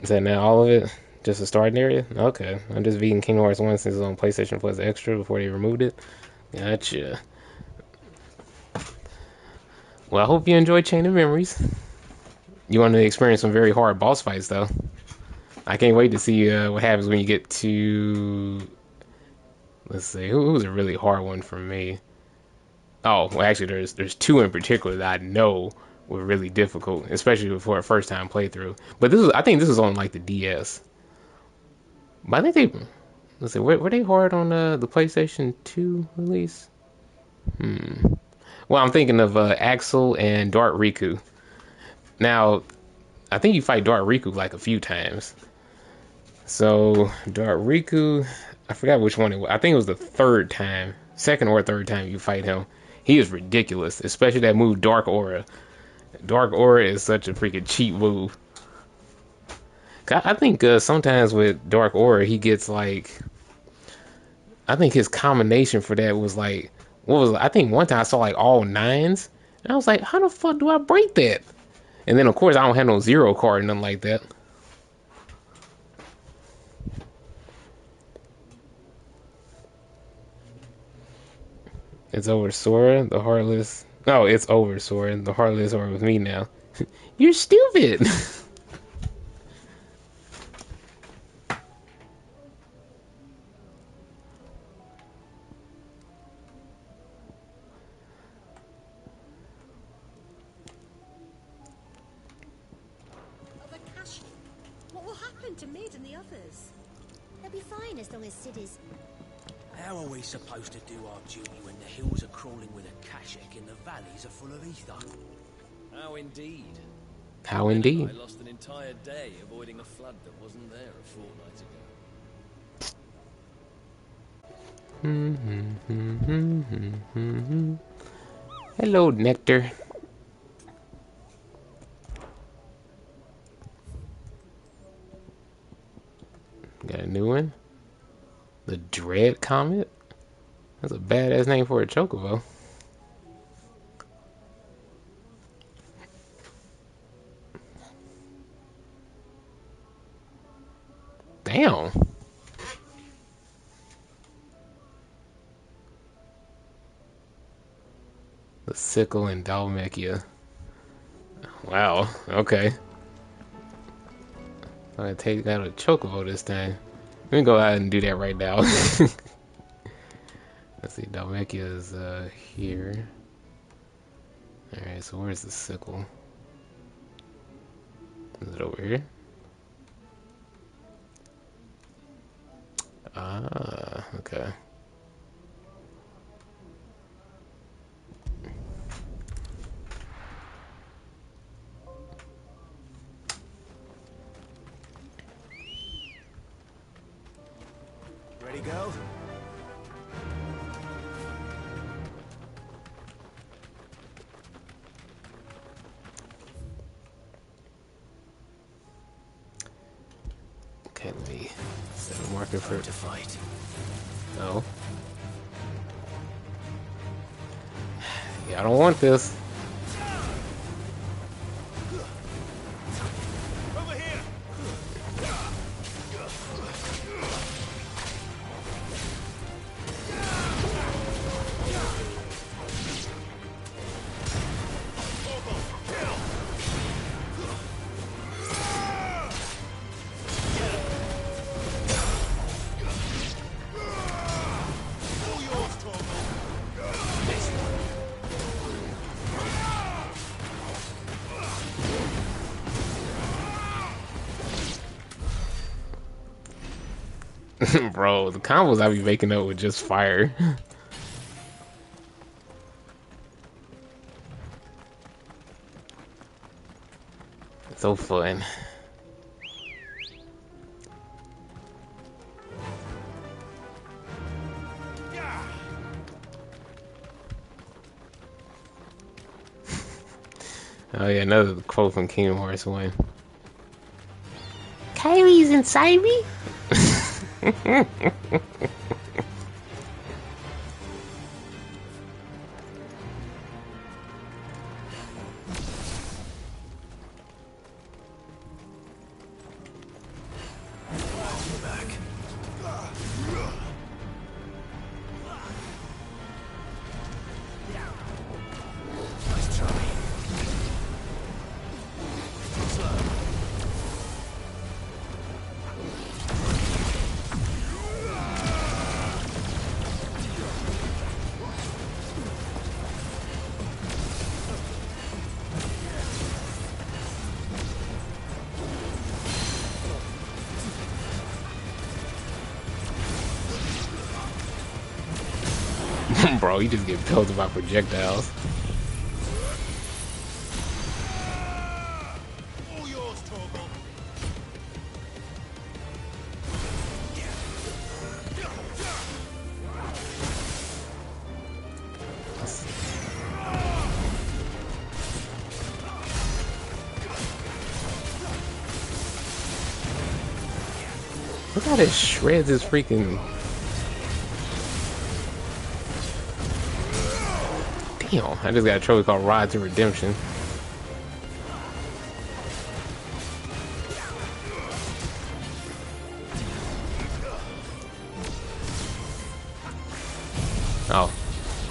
Is that now all of it? Just a starting area? Okay. I'm just beating Kingdom Hearts 1 since it's on PlayStation Plus Extra before they removed it. Gotcha. Well, I hope you enjoyed Chain of Memories. You want to experience some very hard boss fights, though. I can't wait to see what happens when you get to... Let's see, who's a really hard one for me? Oh, well, actually, there's two in particular that I know were really difficult, especially for a first-time playthrough. But I think this was on, like, the DS. But I think let's see, were they hard on the PlayStation 2 release? Well, I'm thinking of Axel and Dark Riku. Now, I think you fight Dark Riku like a few times. So, Dark Riku, I forgot which one it was. I think it was the second or third time you fight him. He is ridiculous, especially that move Dark Aura. Dark Aura is such a freaking cheap move. I think sometimes with Dark Aura, he gets like... I think his combination for that was like... I think one time I saw like all 9s. And I was like, how the fuck do I break that? And then, of course, I don't have no 0 card or nothing like that. It's over, Sora. The Heartless... No, it's over, Sora. The Heartless are with me now. You're stupid! What will happen to Mid and the others? They'll be fine as long as Sid is... How are we supposed to do our duty when the hills are crawling with a Kashik and the valleys are full of ether? How indeed. How indeed. I lost an entire day avoiding a flood that wasn't there a fortnight ago. Hello, Nectar. Got a new one. The Dread Comet? That's a badass name for a chocobo. Damn. The Sickle and Dalmechia. Wow, okay. I'm gonna take out a chocobo this time. Let me go out and do that right now. Let's see, Dalmechia is here. Alright, so where's the Sickle? Is it over here? Ah, okay. Ready, girl? Okay, let me set a marker for to fight. No. Yeah, I don't want this. Over here. Bro, the combos I be making up with just fire. It's so fun. Oh yeah, another quote from Kingdom Hearts 1. Kylie's inside me? Bro, you just get pelted by projectiles. All yours, Torgal. Look how this shreds his freaking... Damn, I just got a trophy called Ride to Redemption. Oh,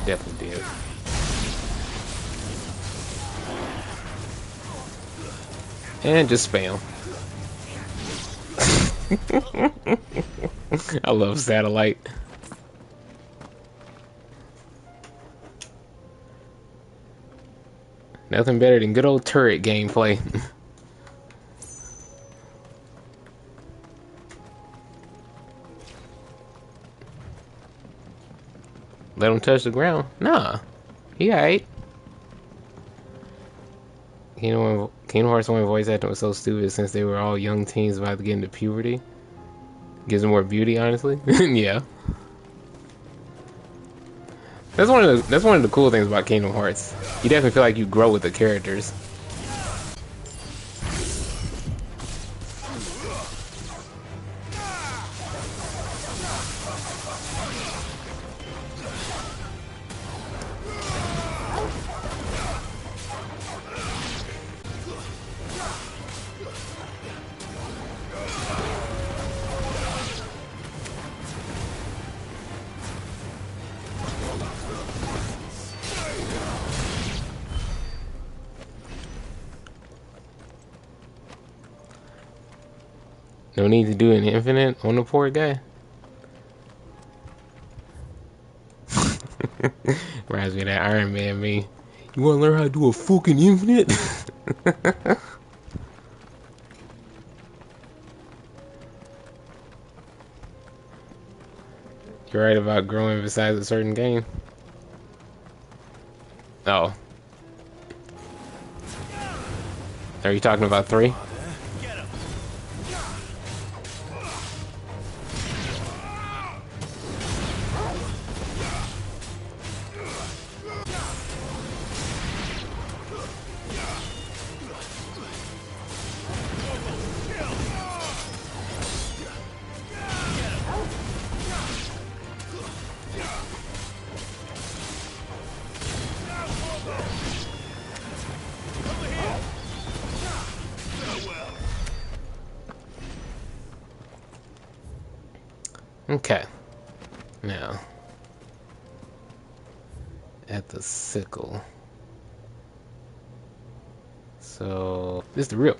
definitely did. And just spam. I love Satellite. Nothing better than good old turret gameplay. Let him touch the ground? Nah. He alright. Kingdom Hearts 1 voice acting was so stupid since they were all young teens about to get into puberty. Gives them more beauty, honestly. Yeah. That's one of the cool things about Kingdom Hearts. You definitely feel like you grow with the characters. No need to do an infinite on the poor guy. Reminds me of that Iron Man meme. You wanna learn how to do a fucking infinite? You're right about growing besides a certain game. Oh. Are you talking about 3? Okay. Now, at the sickle. So, this is the real.